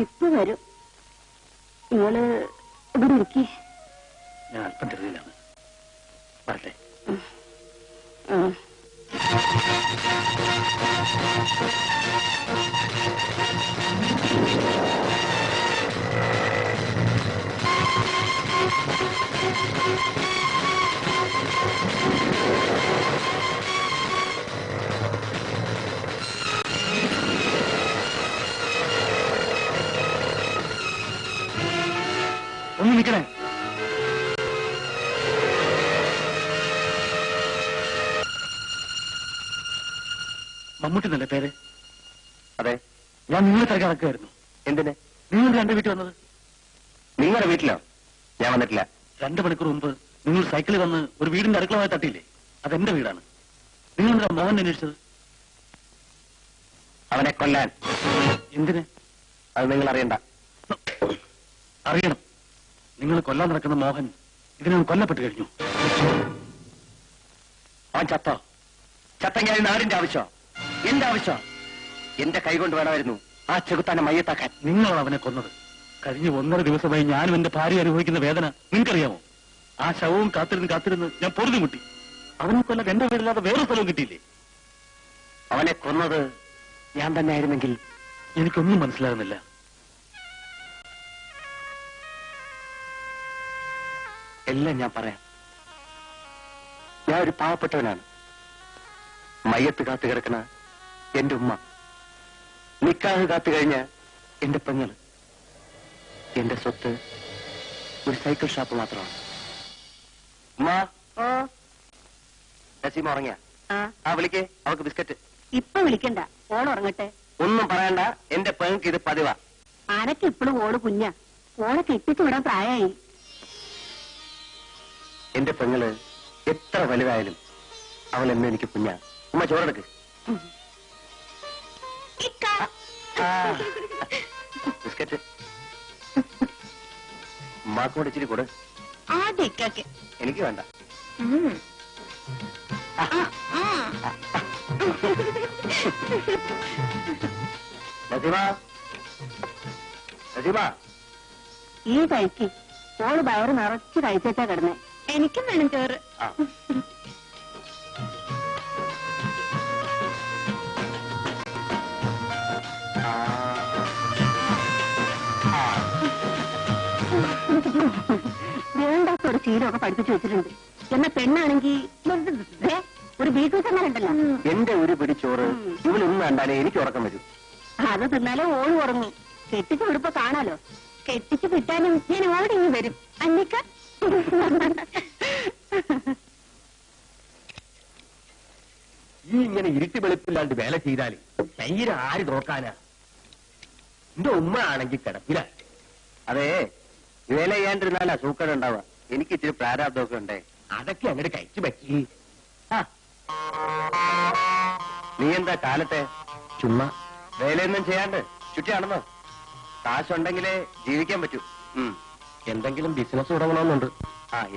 Speaker 4: ഇപ്പൊ വരും. നിങ്ങള് ഇവിടെ ഇരിക്കേ.
Speaker 6: ഞാൻ അല്പം ധൃതിയിലാണ്. പറട്ടെ. ഒന്ന് നിൽക്കണേ. മമ്മൂട്ടി എന്നല്ലേ പേര്?
Speaker 3: അതെ.
Speaker 6: ഞാൻ നിങ്ങളെ തിരക്കി നടക്കുകയായിരുന്നു.
Speaker 3: എന്തിന്?
Speaker 6: നിങ്ങൾ എന്റെ വീട്ടിൽ വന്നത്?
Speaker 3: നിങ്ങളുടെ വീട്ടിലോ? ഞാൻ വന്നിട്ടില്ല.
Speaker 6: 2 മണിക്കൂർ മുമ്പ് നിങ്ങൾ സൈക്കിളിൽ വന്ന് ഒരു വീടിന്റെ അടുക്കളമായി തട്ടിയില്ലേ? അതെന്റെ വീടാണ്. നിങ്ങൾ എന്താ മോഹൻ അന്വേഷിച്ചത്?
Speaker 3: അവനെ കൊല്ലാൻ.
Speaker 6: എന്തിന്?
Speaker 3: അത് നിങ്ങൾ അറിയണ്ട.
Speaker 6: അറിയണം. നിങ്ങൾ കൊല്ലാൻ നടക്കുന്ന മോഹൻ ഇതിനകം കൊല്ലപ്പെട്ട് കഴിഞ്ഞു.
Speaker 3: അവൻ ചത്തോ? ചത്തെങ്കിൽ അതിന് ആരിന്റെ ആവശ്യം? എന്റെ ആവശ്യം. എന്റെ കൈകൊണ്ട് വേണമായിരുന്നു ആ ചെകുത്താനെ മയ്യത്താക്കാൻ.
Speaker 6: നിങ്ങളാണ് അവനെ കൊന്നത്. കഴിഞ്ഞ 1.5 ദിവസമായി ഞാനും എന്റെ ഭാര്യ അനുഭവിക്കുന്ന വേദന നിങ്ങൾക്കറിയാമോ? ആ ശവവും കാത്തിരുന്ന് ഞാൻ പൊറുതി മുട്ടി. അവനെ കൊല്ലാൻ എന്റെ പേരില്ലാതെ വേറെ സ്ഥലവും കിട്ടിയില്ലേ?
Speaker 3: അവനെ കൊന്നത് ഞാൻ തന്നെ ആയിരുന്നെങ്കിൽ
Speaker 6: എനിക്കൊന്നും മനസ്സിലാകുന്നില്ല.
Speaker 3: എല്ലാം ഞാൻ പറയാം. ഞാൻ ഒരു പാവപ്പെട്ടവനാണ്. മയ്യത്ത് കാത്തു കിടക്കണ എന്റെ ഉമ്മ, നിക്കാഹ് കാത്തു കഴിഞ്ഞ എന്റെ പെങ്ങള്, എന്റെ സ്വത്ത് ഒരു സൈക്കിൾ ഷാപ്പ് മാത്രമാണ്. ഉമ്മ, നസീമ ഉറങ്ങിയ? ആ വിളിക്കേ, അവൾക്ക് ബിസ്ക്കറ്റ്.
Speaker 1: ഇപ്പൊ വിളിക്കണ്ട, ഓൾ ഉറങ്ങട്ടെ.
Speaker 3: ഒന്നും പറയണ്ട, എന്റെ പെങ്ങൾക്ക് ഇത് പതിവാ.
Speaker 1: ആനക്ക് ഇപ്പോഴും ഓള് കുഞ്ഞ, ഓളെ കെട്ടിച്ചു വിടാൻ പ്രായമായി.
Speaker 3: എന്റെ പെങ്ങള് എത്ര വലുതായാലും അവൾ എന്നെ എനിക്ക് കുഞ്ഞാ. ഉമ്മ ചോറെടുക്ക്. ബിസ്ക്കറ്റ് ഉമ്മാക്കോട് ഇച്ചിരി കൂടെ. എനിക്ക് വേണ്ട. നസീമ, നസീമ,
Speaker 1: ഈ കഴിക്ക്. ഓള് വയറ് നിറച്ച് കഴിച്ചിട്ടാ കിടന്നേ.
Speaker 4: എനിക്കും വേണം ചോറ്.
Speaker 1: വേണ്ടാത്തൊരു ശീലമൊക്കെ പഠിപ്പിച്ചു വെച്ചിട്ടുണ്ട്. എന്നാ പെണ്ണാണെങ്കി ഒരു ബീറ്റ്റൂട്ട് അങ്ങനെ ഉണ്ടല്ലോ.
Speaker 3: എന്റെ ഒരു പിടി ചോറ് ഇവളൊന്നും കണ്ടാലേ എനിക്ക് ഉറക്കം വരും.
Speaker 1: അത് തിന്നാലേ ഓള് ഉറങ്ങും. കെട്ടിച്ചു വിടുമ്പോ കാണാലോ.
Speaker 4: കെട്ടിച്ചു വിട്ടാലും ഞാൻ ഓടി ഇങ്ങ് വരും. അന്നിക്ക
Speaker 2: ഈ ഇങ്ങനെ ഇരുട്ടി വെളുപ്പില്ലാണ്ട് വേല ചെയ്താല് ശരീരം ആര് നോക്കാനാ? എന്റെ ഉമ്മ ആണെങ്കിൽ കിടപ്പില്ല.
Speaker 3: അതെ, വേല ചെയ്യാണ്ടിരുന്നാലാ സൂക്കട ഉണ്ടാവുക. എനിക്ക് ഇച്ചിരി പ്രാരാബ്ദമൊക്കെ ഉണ്ടേ.
Speaker 2: അതൊക്കെ അങ്ങോട്ട് കഴിച്ചു പറ്റി.
Speaker 3: നീ എന്താ കാലത്തെ
Speaker 2: ചുമ്മാ
Speaker 3: വേലയൊന്നും ചെയ്യാണ്ട് ചുറ്റിയാണെന്നോ? കാശുണ്ടെങ്കിലേ ജീവിക്കാൻ പറ്റൂ.
Speaker 2: എന്തെങ്കിലും ബിസിനസ് തുടങ്ങണമെന്നുണ്ട്.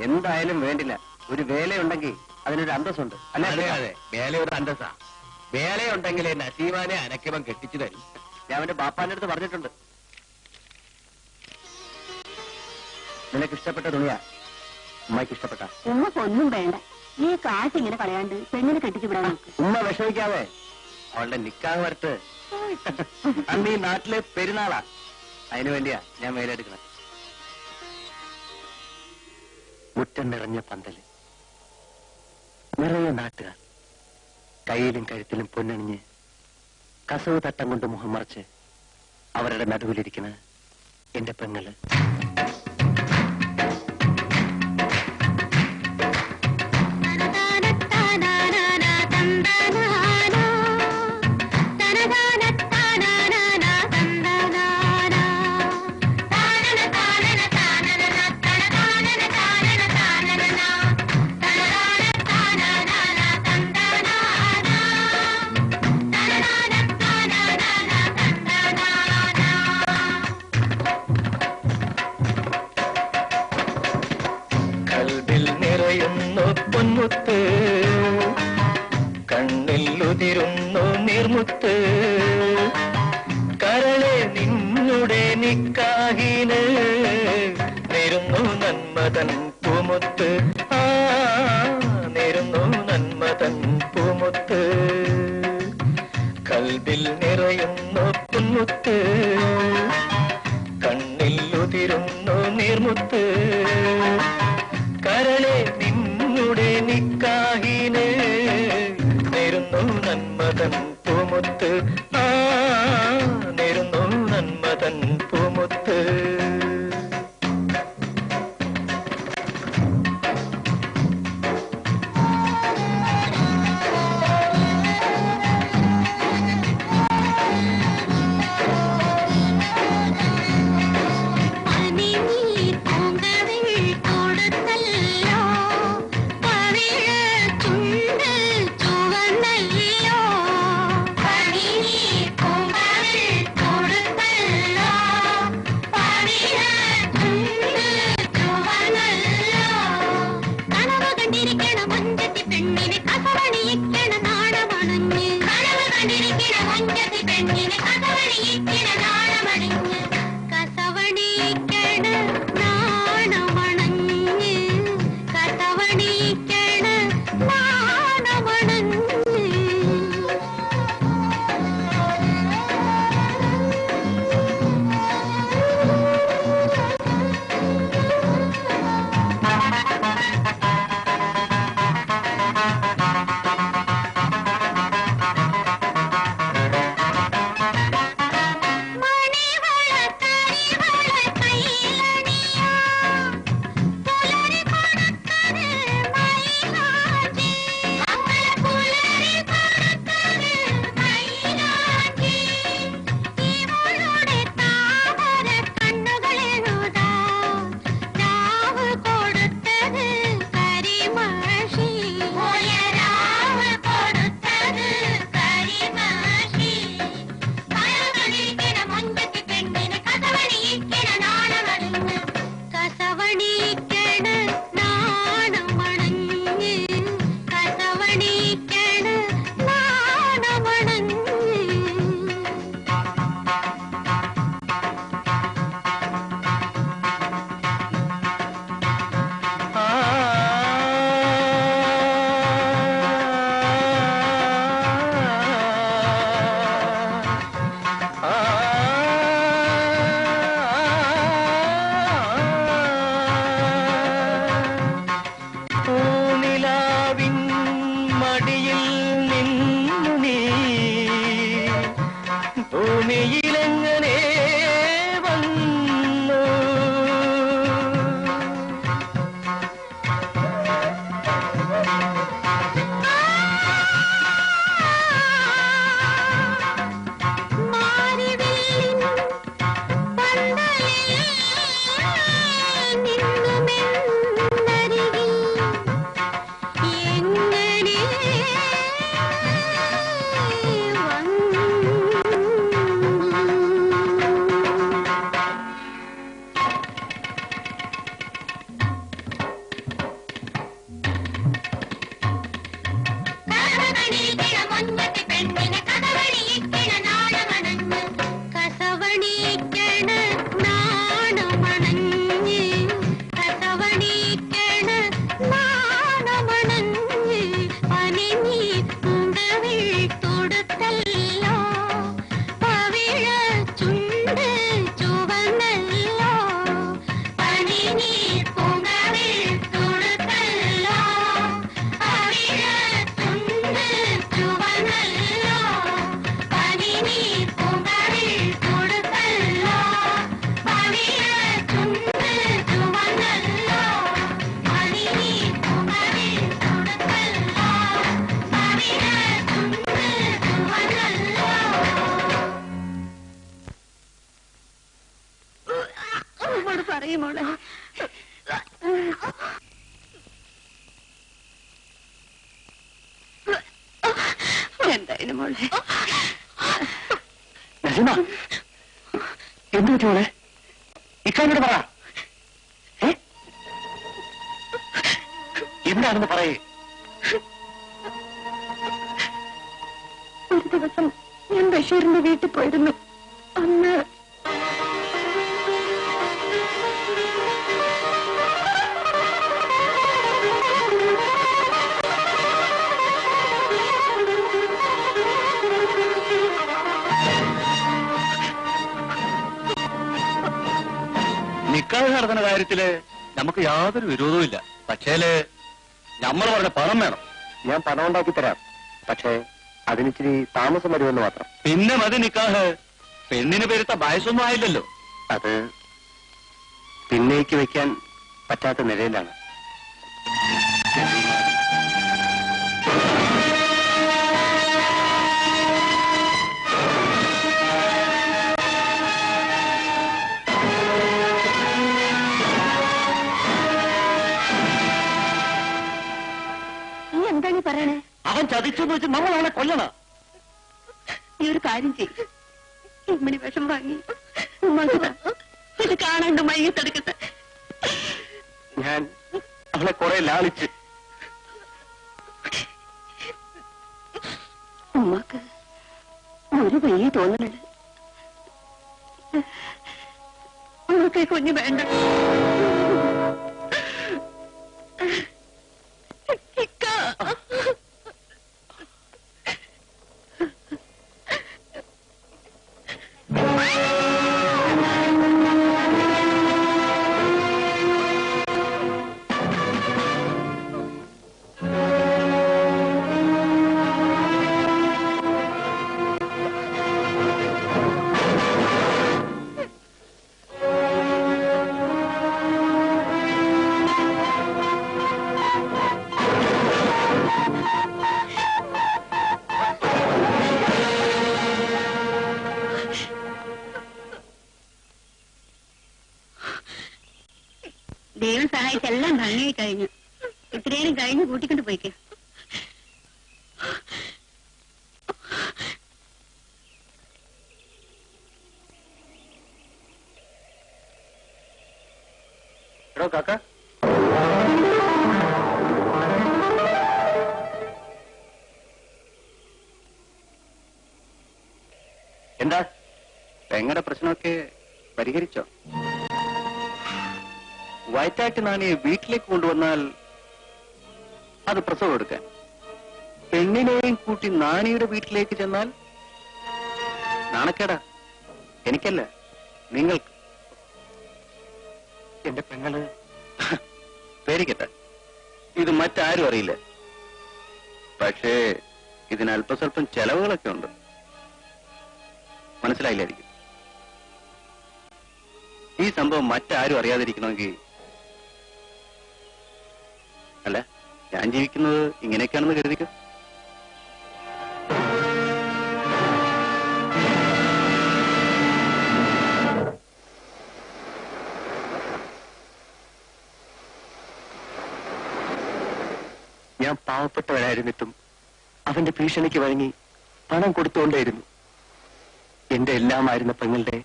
Speaker 3: എന്തായാലും വേണ്ടില്ല. ഒരു വേലയുണ്ടെങ്കിൽ അതിനൊരു അന്തസ്സുണ്ട്.
Speaker 2: അതെ അതെ, വേല ഒരു അന്തസ്സാ. വേലയുണ്ടെങ്കിലേ നസീമാനെ അനക്കവൻ കെട്ടിച്ചു തരും.
Speaker 3: ഞാൻ അവന്റെ ബാപ്പാന്റെ അടുത്ത് പറഞ്ഞിട്ടുണ്ട്. നിനക്ക് ഇഷ്ടപ്പെട്ട തുണിയാ ഉമ്മയ്ക്ക് ഇഷ്ടപ്പെട്ട.
Speaker 1: ഉമ്മക്കൊന്നും വേണ്ട. ഈ കാശ് ഇങ്ങനെ കളയാണ്ട് പെണ്ണിനെ കെട്ടിച്ചു വിടാൻ നോക്ക്.
Speaker 3: ഉമ്മ വിഷമിക്കാതെ അവളുടെ നിക്കാഹ് വരട്ട്. അന്ന് ഈ നാട്ടിലെ പെരുന്നാളാ. അതിനു വേണ്ടിയാ ഞാൻ വേലെടുക്കണം. മുറ്റം നിറഞ്ഞ പന്തല്,
Speaker 6: നിറയെ നാട്ടുകാർ കയ്യിലും കഴുത്തിലും പൊന്നണിഞ്ഞ് കസവ് തട്ടം കൊണ്ട് മുഖം മറച്ച് അവരുടെ നടുവിലിരിക്കുന്ന എന്റെ പെങ്ങള്. പൊന്മുത്ത് കണ്ണിൽ ഉതിരുന്നു നീർമുത്ത് കരളെ നിന്നുടെ നിക്കാഹിന് നേരുന്നു നന്മതൻ പൂമുത്ത്. നേരുന്നു നന്മതൻ പൂമുത്ത്. കൽബിൽ നിറയുന്നു പൊന്മുത്ത് കണ്ണിൽ ഉതിരുന്നു നീർമുത്ത് കരളെ നിന്നുടെ നിക്കാഹിന് നേരുന്നു നന്മതൻ പൂമുത്ത്. നേരുന്നു നന്മതൻ പൂമുത്ത്.
Speaker 7: Yeah.
Speaker 4: പറയുമോളെ. എന്തായാലും മോളെ.
Speaker 6: നസീമ, എന്ത് പറ്റി മോളെ? ഇക്കാനോട് പറ. എന്താണെന്ന് പറയേ.
Speaker 4: ഒരു ദിവസം ഞാൻ ബഷീറിന്റെ വീട്ടിൽ പോയിരുന്നു. അന്ന്
Speaker 6: നിക്കാഹ് നടത്തുന്ന കാര്യത്തില് നമുക്ക് യാതൊരു വിരോധവും ഇല്ല. പക്ഷേല് നമ്മൾ പറഞ്ഞ പണം വേണം.
Speaker 3: ഞാൻ പണം ഉണ്ടാക്കി തരാം, പക്ഷേ അതിനിച്ചിരി താമസം വരുമെന്ന് മാത്രം.
Speaker 6: പിന്നെ മതി നിക്കാഹ്. പെണ്ണിന് പെരുത്ത വയസ്സൊന്നും ആയില്ലല്ലോ.
Speaker 3: അത് പിന്നേക്ക് വെക്കാൻ പറ്റാത്ത നിലയിലാണ്.
Speaker 4: നീ എന്താണ് പറയണേ?
Speaker 6: അവൻ ചതിച്ചെന്ന് വെച്ച് നമ്മളാണ് കൊല്ലണം.
Speaker 4: നീ ഒരു കാര്യം ചെയ്യും. ഇമ്മണി വിഷം വാങ്ങി ഇത് കാണാണ്ട് മയ്യത്തെടുക്കട്ടെ.
Speaker 3: ഞാൻ അവളെ കുറെ ലാളിച്ച്.
Speaker 4: ഉമ്മാക്ക് ഒരു വയ്യ തോന്നലുണ്ട്. ഉമ്മക്ക് കുഞ്ഞ് വേണ്ട. ദൈവം സഹായിച്ചെല്ലാം ഭംഗിയായി കഴിഞ്ഞു. ഇത്രയും കഴിഞ്ഞ് കൂട്ടിക്കൊണ്ട് പോയിക്കേ.
Speaker 3: എടോ കാക്ക, എന്താ പെങ്ങടെ പ്രശ്നമൊക്കെ പരിഹരിച്ചോ? വയറ്റാറ്റ് നാണിയെ വീട്ടിലേക്ക് കൊണ്ടുവന്നാൽ അത് പ്രസവം എടുക്കാൻ, പെണ്ണിനെയും കൂട്ടി നാണിയുടെ വീട്ടിലേക്ക് ചെന്നാൽ നാണക്കേടാ. എനിക്കല്ല, നിങ്ങൾക്ക്. എന്റെ പെങ്ങള് പേടിക്കട്ടെ, ഇത് മറ്റാരും അറിയില്ല. പക്ഷേ ഇതിന് അല്പസ്വല്പം ചെലവുകളൊക്കെ ഉണ്ട്. മനസ്സിലായില്ലായിരിക്കും. ഈ സംഭവം മറ്റാരും അറിയാതിരിക്കണമെങ്കിൽ, അല്ല, ഞാൻ ജീവിക്കുന്നത് ഇങ്ങനെയൊക്കെയാണെന്ന് കരുതിക്കോ. ഞാൻ പാവപ്പെട്ടവരായിരുന്നിട്ടും അവന്റെ ഭീഷണിക്ക് വഴങ്ങി പണം കൊടുത്തുകൊണ്ടേയിരുന്നു. എന്റെ എല്ലാമായിരുന്ന പെങ്ങളുടെ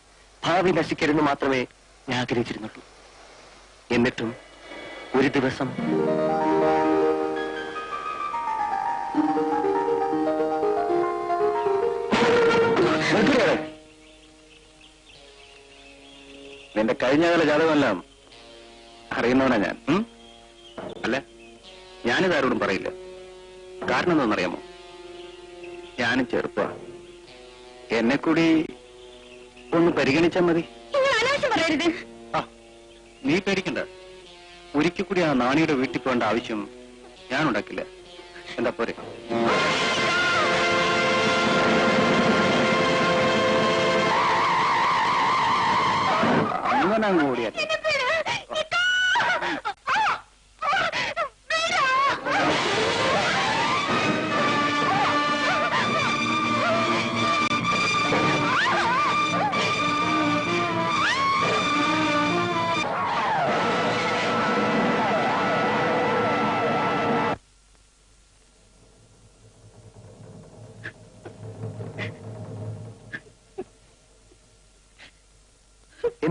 Speaker 3: ഭാവി നശിക്കരുന്ന് മാത്രമേ ഞാൻ ആഗ്രഹിച്ചിരുന്നുള്ളൂ. എന്നിട്ടും ഒരു ദിവസം നിന്റെ കഴിഞ്ഞകാല ജാതകമെല്ലാം അറിയുന്നവനാ ഞാൻ. അല്ല, ഞാനിത് ആരോടും പറയില്ല. കാരണം എന്താണെന്നറിയാമോ? ഞാനും ചെറുപ്പമാണ്. എന്നെ കൂടി ഒന്ന് പരിഗണിച്ചാൽ മതി.
Speaker 4: പറയരുത്.
Speaker 3: ആ, നീ പേടിക്കണ്ട. ഒരിക്കൽ കൂടി ആ നാണിയുടെ വീട്ടിൽ പോകേണ്ട ആവശ്യം ഞാൻ ഉണ്ടാക്കില്ല. എന്താ പോരെ? അങ്ങനെ അങ്ങ് ഓടിയാ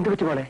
Speaker 6: എന്ത് പറ്റി മോളെ?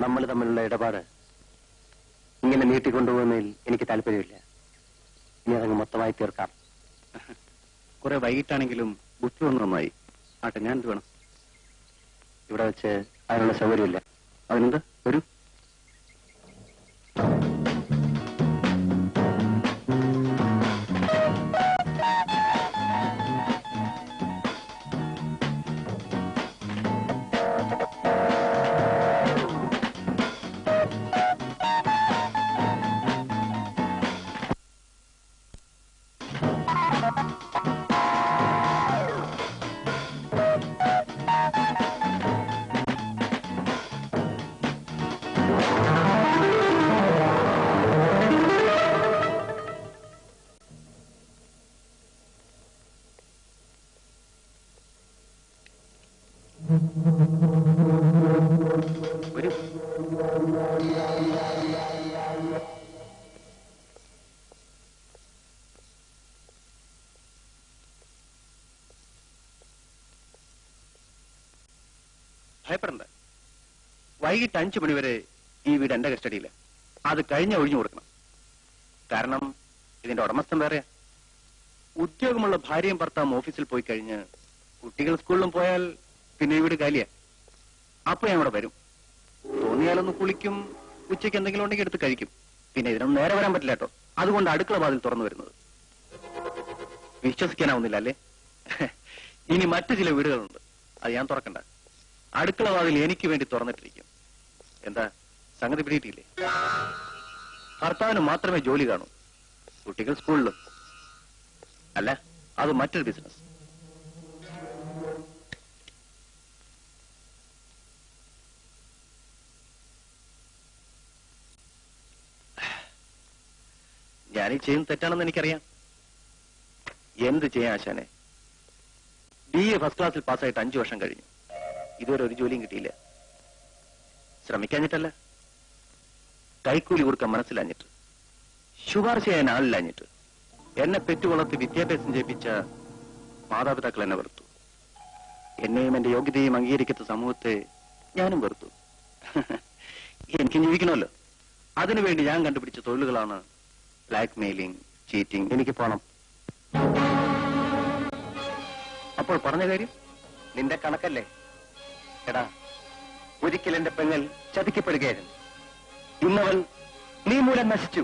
Speaker 6: നമ്മൾ തമ്മിലുള്ള ഇടപാട് ഇങ്ങനെ നീട്ടിക്കൊണ്ടുപോകുന്നതിൽ എനിക്ക് താല്പര്യമില്ല. ഇനി അതങ്ങ് മൊത്തമായി തീർക്കാം.
Speaker 3: കുറെ വൈകിട്ടാണെങ്കിലും ബുദ്ധി വന്നു നന്നായി. ആട്ടെ, ഞാൻ എന്ത് വേണം?
Speaker 6: ഇവിടെ വെച്ച് അതിനുള്ള സൗകര്യമില്ല.
Speaker 3: അതിനെന്ത്? വരൂ. വരൂ. ഭയപ്പെടണ്ട. വൈകിട്ട് 5 മണിവരെ ഈ വീട് എന്റെ കസ്റ്റഡിയില്ല. അത് കഴിഞ്ഞ ഒഴിഞ്ഞു കൊടുക്കണം. കാരണം ഇതിന്റെ ഉടമസ്ഥൻ വേറെയാ. ഉദ്യോഗമുള്ള ഭാര്യയും ഭർത്താവും ഓഫീസിൽ പോയി കഴിഞ്ഞ് കുട്ടികൾ സ്കൂളിലും പോയാൽ പിന്നെ ഈ വീട് കാലിയാ. അപ്പൊ ഞാൻ ഇവിടെ വരും. തോന്നിയാലൊന്ന് കുളിക്കും, ഉച്ചയ്ക്ക് എന്തെങ്കിലും ഉണ്ടെങ്കിൽ എടുത്ത് കഴിക്കും. പിന്നെ ഇതിനൊന്നും നേരെ വരാൻ പറ്റില്ല കേട്ടോ. അതുകൊണ്ട് അടുക്കള വാതിൽ തുറന്നു വരുന്നത്. വിശ്വസിക്കാനാവുന്നില്ല അല്ലേ? ഇനി മറ്റു ചില വീടുകളുണ്ട്, അത് ഞാൻ തുറക്കണ്ട. അടുക്കള വാതിൽ എനിക്ക് വേണ്ടി തുറന്നിട്ടിരിക്കും. എന്താ സംഗതി പിടിയിട്ടില്ലേ? ഭർത്താവിന് മാത്രമേ ജോലി കാണൂ, കുട്ടികൾ സ്കൂളിലും. അല്ല, അത് മറ്റൊരു ബിസിനസ്. ഞാനീ ചെയ്യുന്നത് തെറ്റാണെന്ന് എനിക്കറിയാം. എന്ത് ചെയ്യാൻ ആശാനെ? BA ഫസ്റ്റ് ക്ലാസ്സിൽ പാസ്സായിട്ട് 5 വർഷം കഴിഞ്ഞു. ഇതുവരെ ഒരു ജോലിയും കിട്ടിയില്ല. ശ്രമിക്കാഞ്ഞിട്ടല്ല, കൈക്കൂലി കൊടുക്കാൻ മനസ്സിലാഞ്ഞിട്ട്, ശുപാർശ ചെയ്യാൻ ആളില്ലാഞ്ഞിട്ട്. എന്നെ പെറ്റുവളർത്തി വിദ്യാഭ്യാസം ചെയ്യിപ്പിച്ച മാതാപിതാക്കൾ എന്നെ വെറുത്തു. എന്നെയും എന്റെ യോഗ്യതയും അംഗീകരിക്കുന്ന സമൂഹത്തെ ഞാനും വെറുത്തു. എനിക്ക് ജീവിക്കണമല്ലോ. അതിനുവേണ്ടി ഞാൻ കണ്ടുപിടിച്ച തൊഴിലുകളാണ് ബ്ലാക്ക് മെയിലിംഗ്, ചീറ്റിംഗ്. എനിക്ക് പോണം. അപ്പോൾ പറഞ്ഞ കാര്യം
Speaker 6: നിന്റെ കണക്കല്ലേ? എടാ, ഒരിക്കൽ എന്റെ പെങ്ങൾ ചതിക്കപ്പെടുകയായിരുന്നു. ഇന്നവൾ നീ മൂലം നശിച്ചു.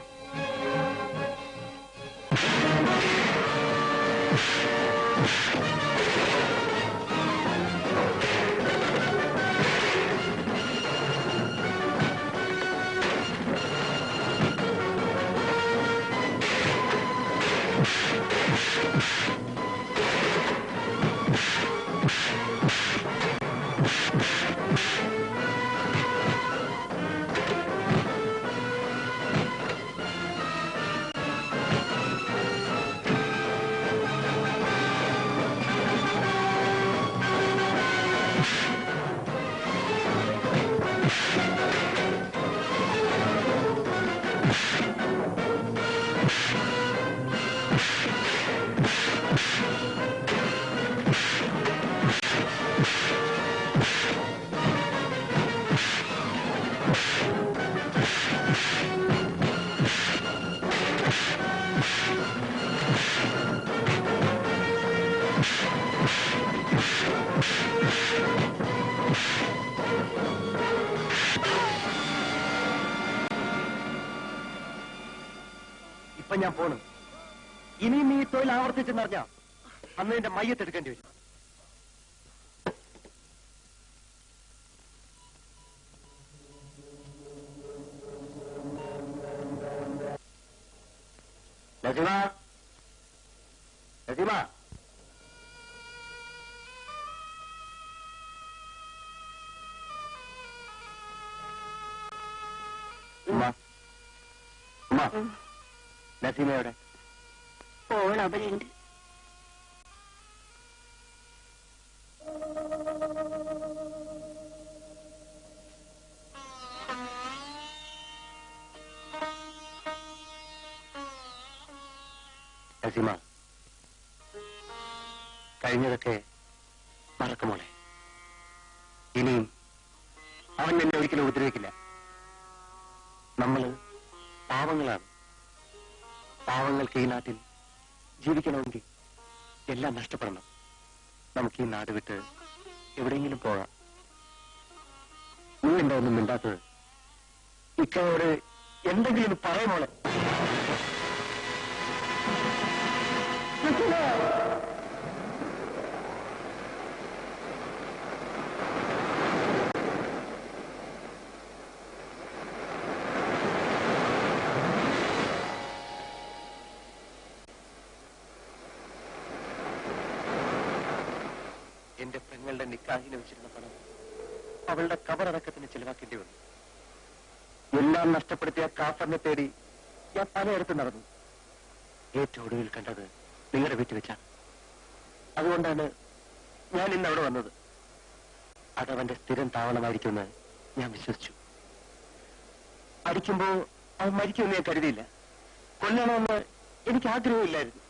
Speaker 6: ഇപ്പൊ ഞാൻ പോണു. ഇനിയും നീ തൊഴിൽ ആവർത്തിച്ചെന്നറിഞ്ഞ അന്ന് നിന്റെ മയ്യത്തെടുക്കേണ്ടി വരും.
Speaker 3: നസീമ, നസീമ. ഉമ്മ, ഉമ്മ, നസീമയുടെ
Speaker 1: ഓൾ അവിടെയുണ്ട്.
Speaker 3: നസീമ, കഴിഞ്ഞതൊക്കെ മറക്കുമോളെ. ഇനിയും അവൻ എന്നെ ഒരിക്കലും ഉപദ്രവിക്കില്ല. നമ്മള് പാവങ്ങളാണ്. പാവങ്ങൾക്ക് ഈ നാട്ടിൽ ജീവിക്കണമെങ്കിൽ എല്ലാം നഷ്ടപ്പെടണം. നമുക്ക് ഈ നാട് വിട്ട് എവിടെയെങ്കിലും പോകാം. നീ എന്താ ഒന്നും മിണ്ടാത്തത്? ഇക്കയോട് എന്തെങ്കിലും പറയുമോളെ. എന്റെ പെങ്ങളുടെ നിക്കാഹിന് വെച്ചിരുന്ന പണം അവളുടെ കബറടക്കത്തിന് ചെലവാക്കേണ്ടി വന്നു. എല്ലാം നഷ്ടപ്പെടുത്തിയ കാഫറിനെ തേടി ഞാൻ പലയിടത്ത് നടന്നു. ഏറ്റവും ഒടുവിൽ കണ്ടത് നിങ്ങളുടെ വീട്ടിൽ വെച്ചാണ്. അതുകൊണ്ടാണ് ഞാൻ ഇന്ന് അവിടെ വന്നത്. അതവന്റെ സ്ഥിരം താവളമായിരിക്കുമെന്ന് ഞാൻ വിശ്വസിച്ചു. അടിക്കുമ്പോ അവൻ മരിക്കുമെന്ന് ഞാൻ കരുതിയില്ല. കൊല്ലണമെന്ന് എനിക്ക് ആഗ്രഹമില്ലായിരുന്നു.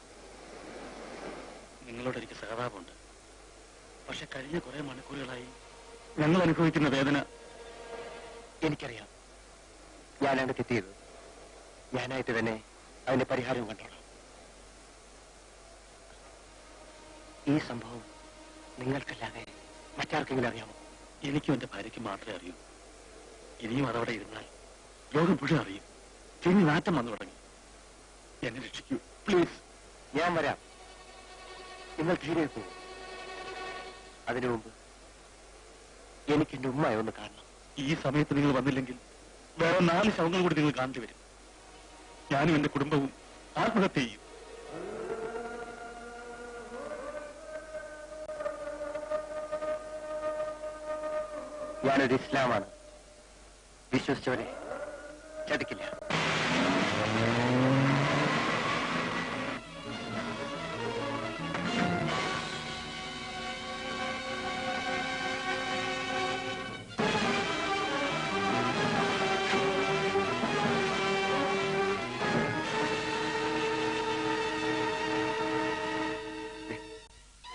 Speaker 6: നിങ്ങളോട് എനിക്ക് സഹതാപമുണ്ട്. പക്ഷെ കഴിഞ്ഞ കുറെ മണിക്കൂറുകളായി ഞങ്ങൾ അനുഭവിക്കുന്ന വേദന
Speaker 3: എനിക്കറിയാം. ഞാനാണ് തെറ്റിയത്. ഞാനായിട്ട് തന്നെ അതിന്റെ പരിഹാരം കണ്ടോളാം. ഈ സംഭവം നിങ്ങൾക്കല്ലാതെ മറ്റാർക്കെങ്കിലും അറിയാമോ?
Speaker 6: എനിക്കും എന്റെ ഭാര്യയ്ക്ക് മാത്രമേ അറിയൂ. ഇനിയും അതവിടെ ഇരുന്നാൽ ലോകം മുഴുവൻ അറിയും. തിരിഞ്ഞ് നാറ്റം വന്നു തുടങ്ങി. എന്നെ രക്ഷിക്കൂ പ്ലീസ്.
Speaker 3: ഞാൻ വരാം. നിങ്ങൾ ധീരെ പോകും. അതിനു മുമ്പ് എനിക്ക് എന്റെ ഉമ്മയെ ഒന്ന് കാണണം.
Speaker 6: ഈ സമയത്ത് നിങ്ങൾ വന്നില്ലെങ്കിൽ വേറെ 4 ശവങ്ങൾ കൂടി നിങ്ങൾ കാണേണ്ടി വരും. ഞാനും എന്റെ കുടുംബവും ആത്മഹത്യ ചെയ്യും.
Speaker 3: ഞാനൊരു ഇസ്ലാമാണ്. വിശ്വസിച്ചവരെ ചതിക്കില്ല.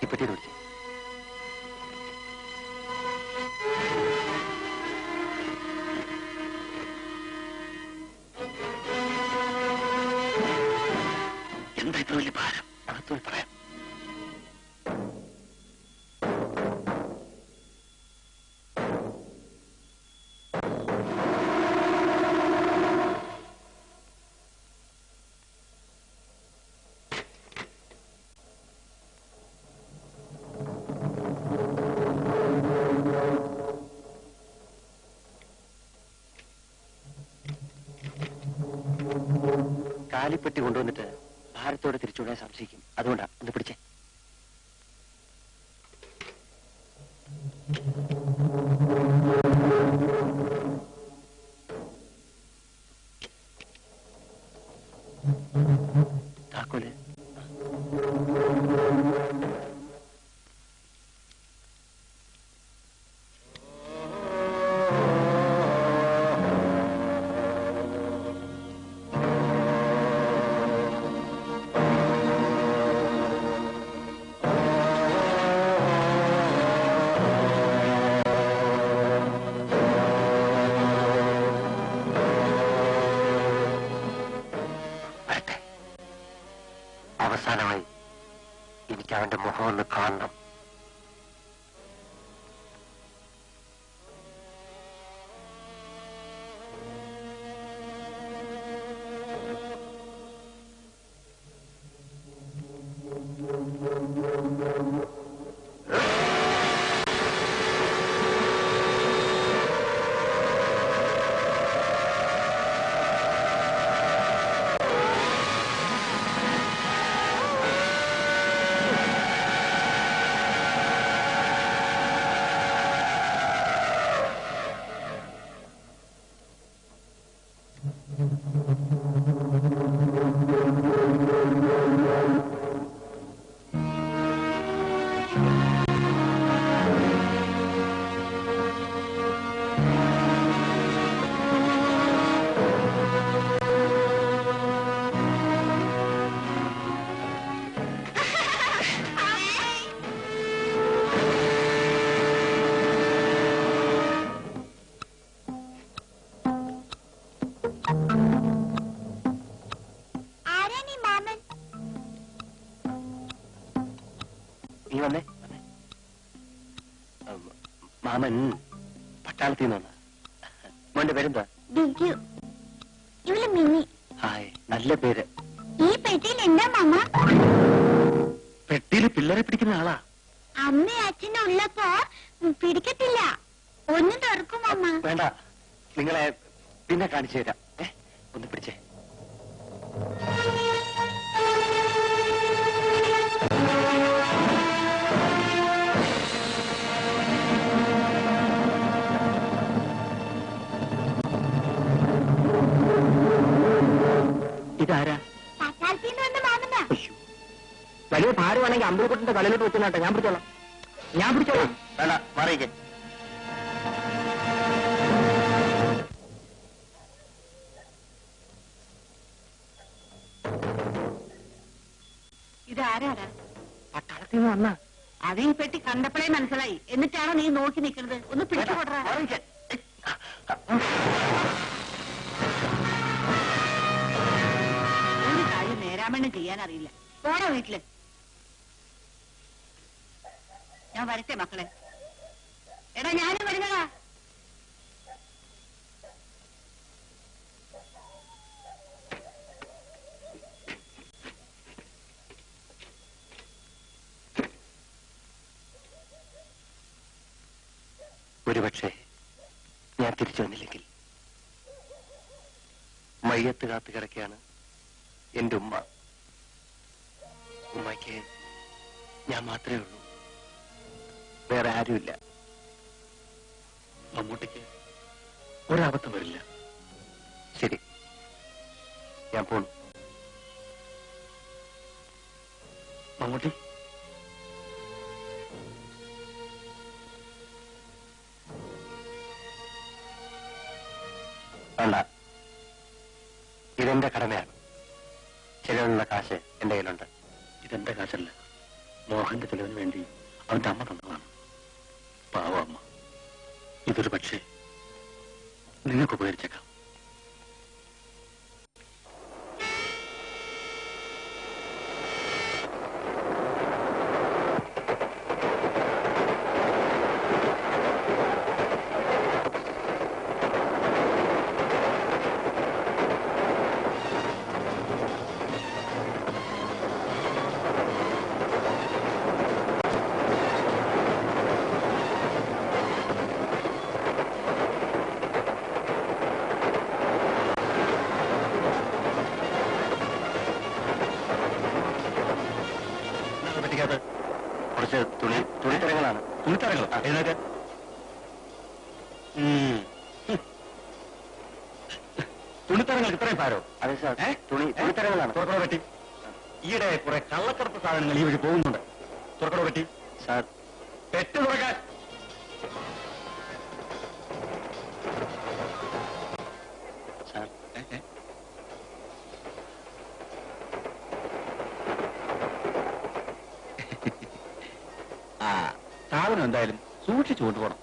Speaker 3: ഇപ്പറ്റി വിളിച്ചു.
Speaker 6: എന്താ ഇത്ര വലിയ ഭാരം?
Speaker 3: അകത്തോട് പറയാം. കാലിപ്പെട്ടി കൊണ്ടുവന്നിട്ട് ഭാരത്തോടെ തിരിച്ചുവിടാൻ സംശയിക്കും. അതുകൊണ്ടാ ഒന്ന് പിടിച്ചേ. താക്കോല് അവസാനമായി എനിക്ക് അവന്റെ മുഖം ഒന്ന് കാണണം.
Speaker 6: മാമൻ പട്ടാളത്തിൽ നിന്ന് മോന്റെ പേരെന്താ?
Speaker 4: ബിജു. ഇവള് മിനി.
Speaker 6: ഹായ്, നല്ല പേര്.
Speaker 4: ഈ പെട്ടിയിൽ എന്താ മാമ?
Speaker 6: പെട്ടിയിൽ പിള്ളേരെ പിടിക്കുന്ന ആളാ.
Speaker 4: അമ്മ അച്ഛന്റെ ഉള്ളപ്പോ പിടിക്കത്തില്ല. ഒന്ന് തുറക്കും മാമ.
Speaker 6: വേണ്ട, നിങ്ങളെ പിന്നെ കാണിച്ചു തരാം. ഒന്ന് പിടിച്ചേ. ഇതാരാ?
Speaker 4: പട്ടാളത്തിൽ നിന്ന് വന്ന മാമനാ.
Speaker 2: വലിയ ഭാരമാണെങ്കിൽ അമ്പലക്കുട്ടിന്റെ തലയിലോട്ട് വെച്ചോട്ടെ, ഞാൻ പിടിച്ചോളാം.
Speaker 6: വേണ്ട, മാറിയിക്കേ.
Speaker 1: ഇതാരാടാ?
Speaker 2: പട്ടാളത്തിൽ നിന്ന് വന്ന
Speaker 1: അത് ഈ പെട്ടി കണ്ടപ്പോഴേ മനസ്സിലായി. എന്നിട്ടാണോ നീ നോക്കി നിൽക്കുന്നത്? ഒന്ന് പിടിച്ചുകൊടുറാ. ഒരു കാര്യം നേരാമണ്ണം ചെയ്യാൻ അറിയില്ല. പോടാ വീട്ടില്. ഞാൻ വരട്ടെ മക്കളെ. എടാ ഞാനും വരുന്നടാ.
Speaker 6: ഒരുപക്ഷെ ഞാൻ തിരിച്ചു വന്നില്ലെങ്കിൽ മയ്യത്ത് കാത്തു കിടക്കുകയാണ് എന്റെ ഉമ്മ. ഉമ്മയ്ക്ക് ഞാൻ മാത്രമേ ഉള്ളൂ, വേറെ ആരുമില്ല. മമ്മൂട്ടിക്ക് ഒരബദ്ധം വരില്ല. ശരി, ഞാൻ പോണു. മമ്മൂട്ടി, വേണ്ട, ഇതെന്റെ കടമയാണ്. ചിലവിനുള്ള കാശ് എന്റെ കയ്യിലുണ്ട്. ഇതെന്റെ കാശല്ല, മോഹന്റെ ചിലവിന് വേണ്ടി അവന്റെ അമ്മ തന്നതാണ്. പാവ അമ്മ. ഇതൊരു പക്ഷേ നിങ്ങൾക്ക് ഉപകരിച്ചേക്കാം. കുറച്ച് തുണിത്തരങ്ങളാണ്. തുണിത്തരങ്ങൾ എഴുന്നേറ്റ്. തുണിത്തരങ്ങൾ ഇത്രയും ഭാരോ? അതെ സാർ, തുണിത്തരങ്ങളാണ്. തുറക്കട പറ്റി. ഈയിടെ കുറെ കള്ളക്കടത്ത് സാധനങ്ങൾ ഈ വഴി പോകുന്നുണ്ട്. തുറക്കട പറ്റി. സാർ, പെറ്റ് തുറക്കാൻ. സാർ, സാധനം എന്തായാലും സൂക്ഷിച്ചു കൊണ്ടുപോകണം.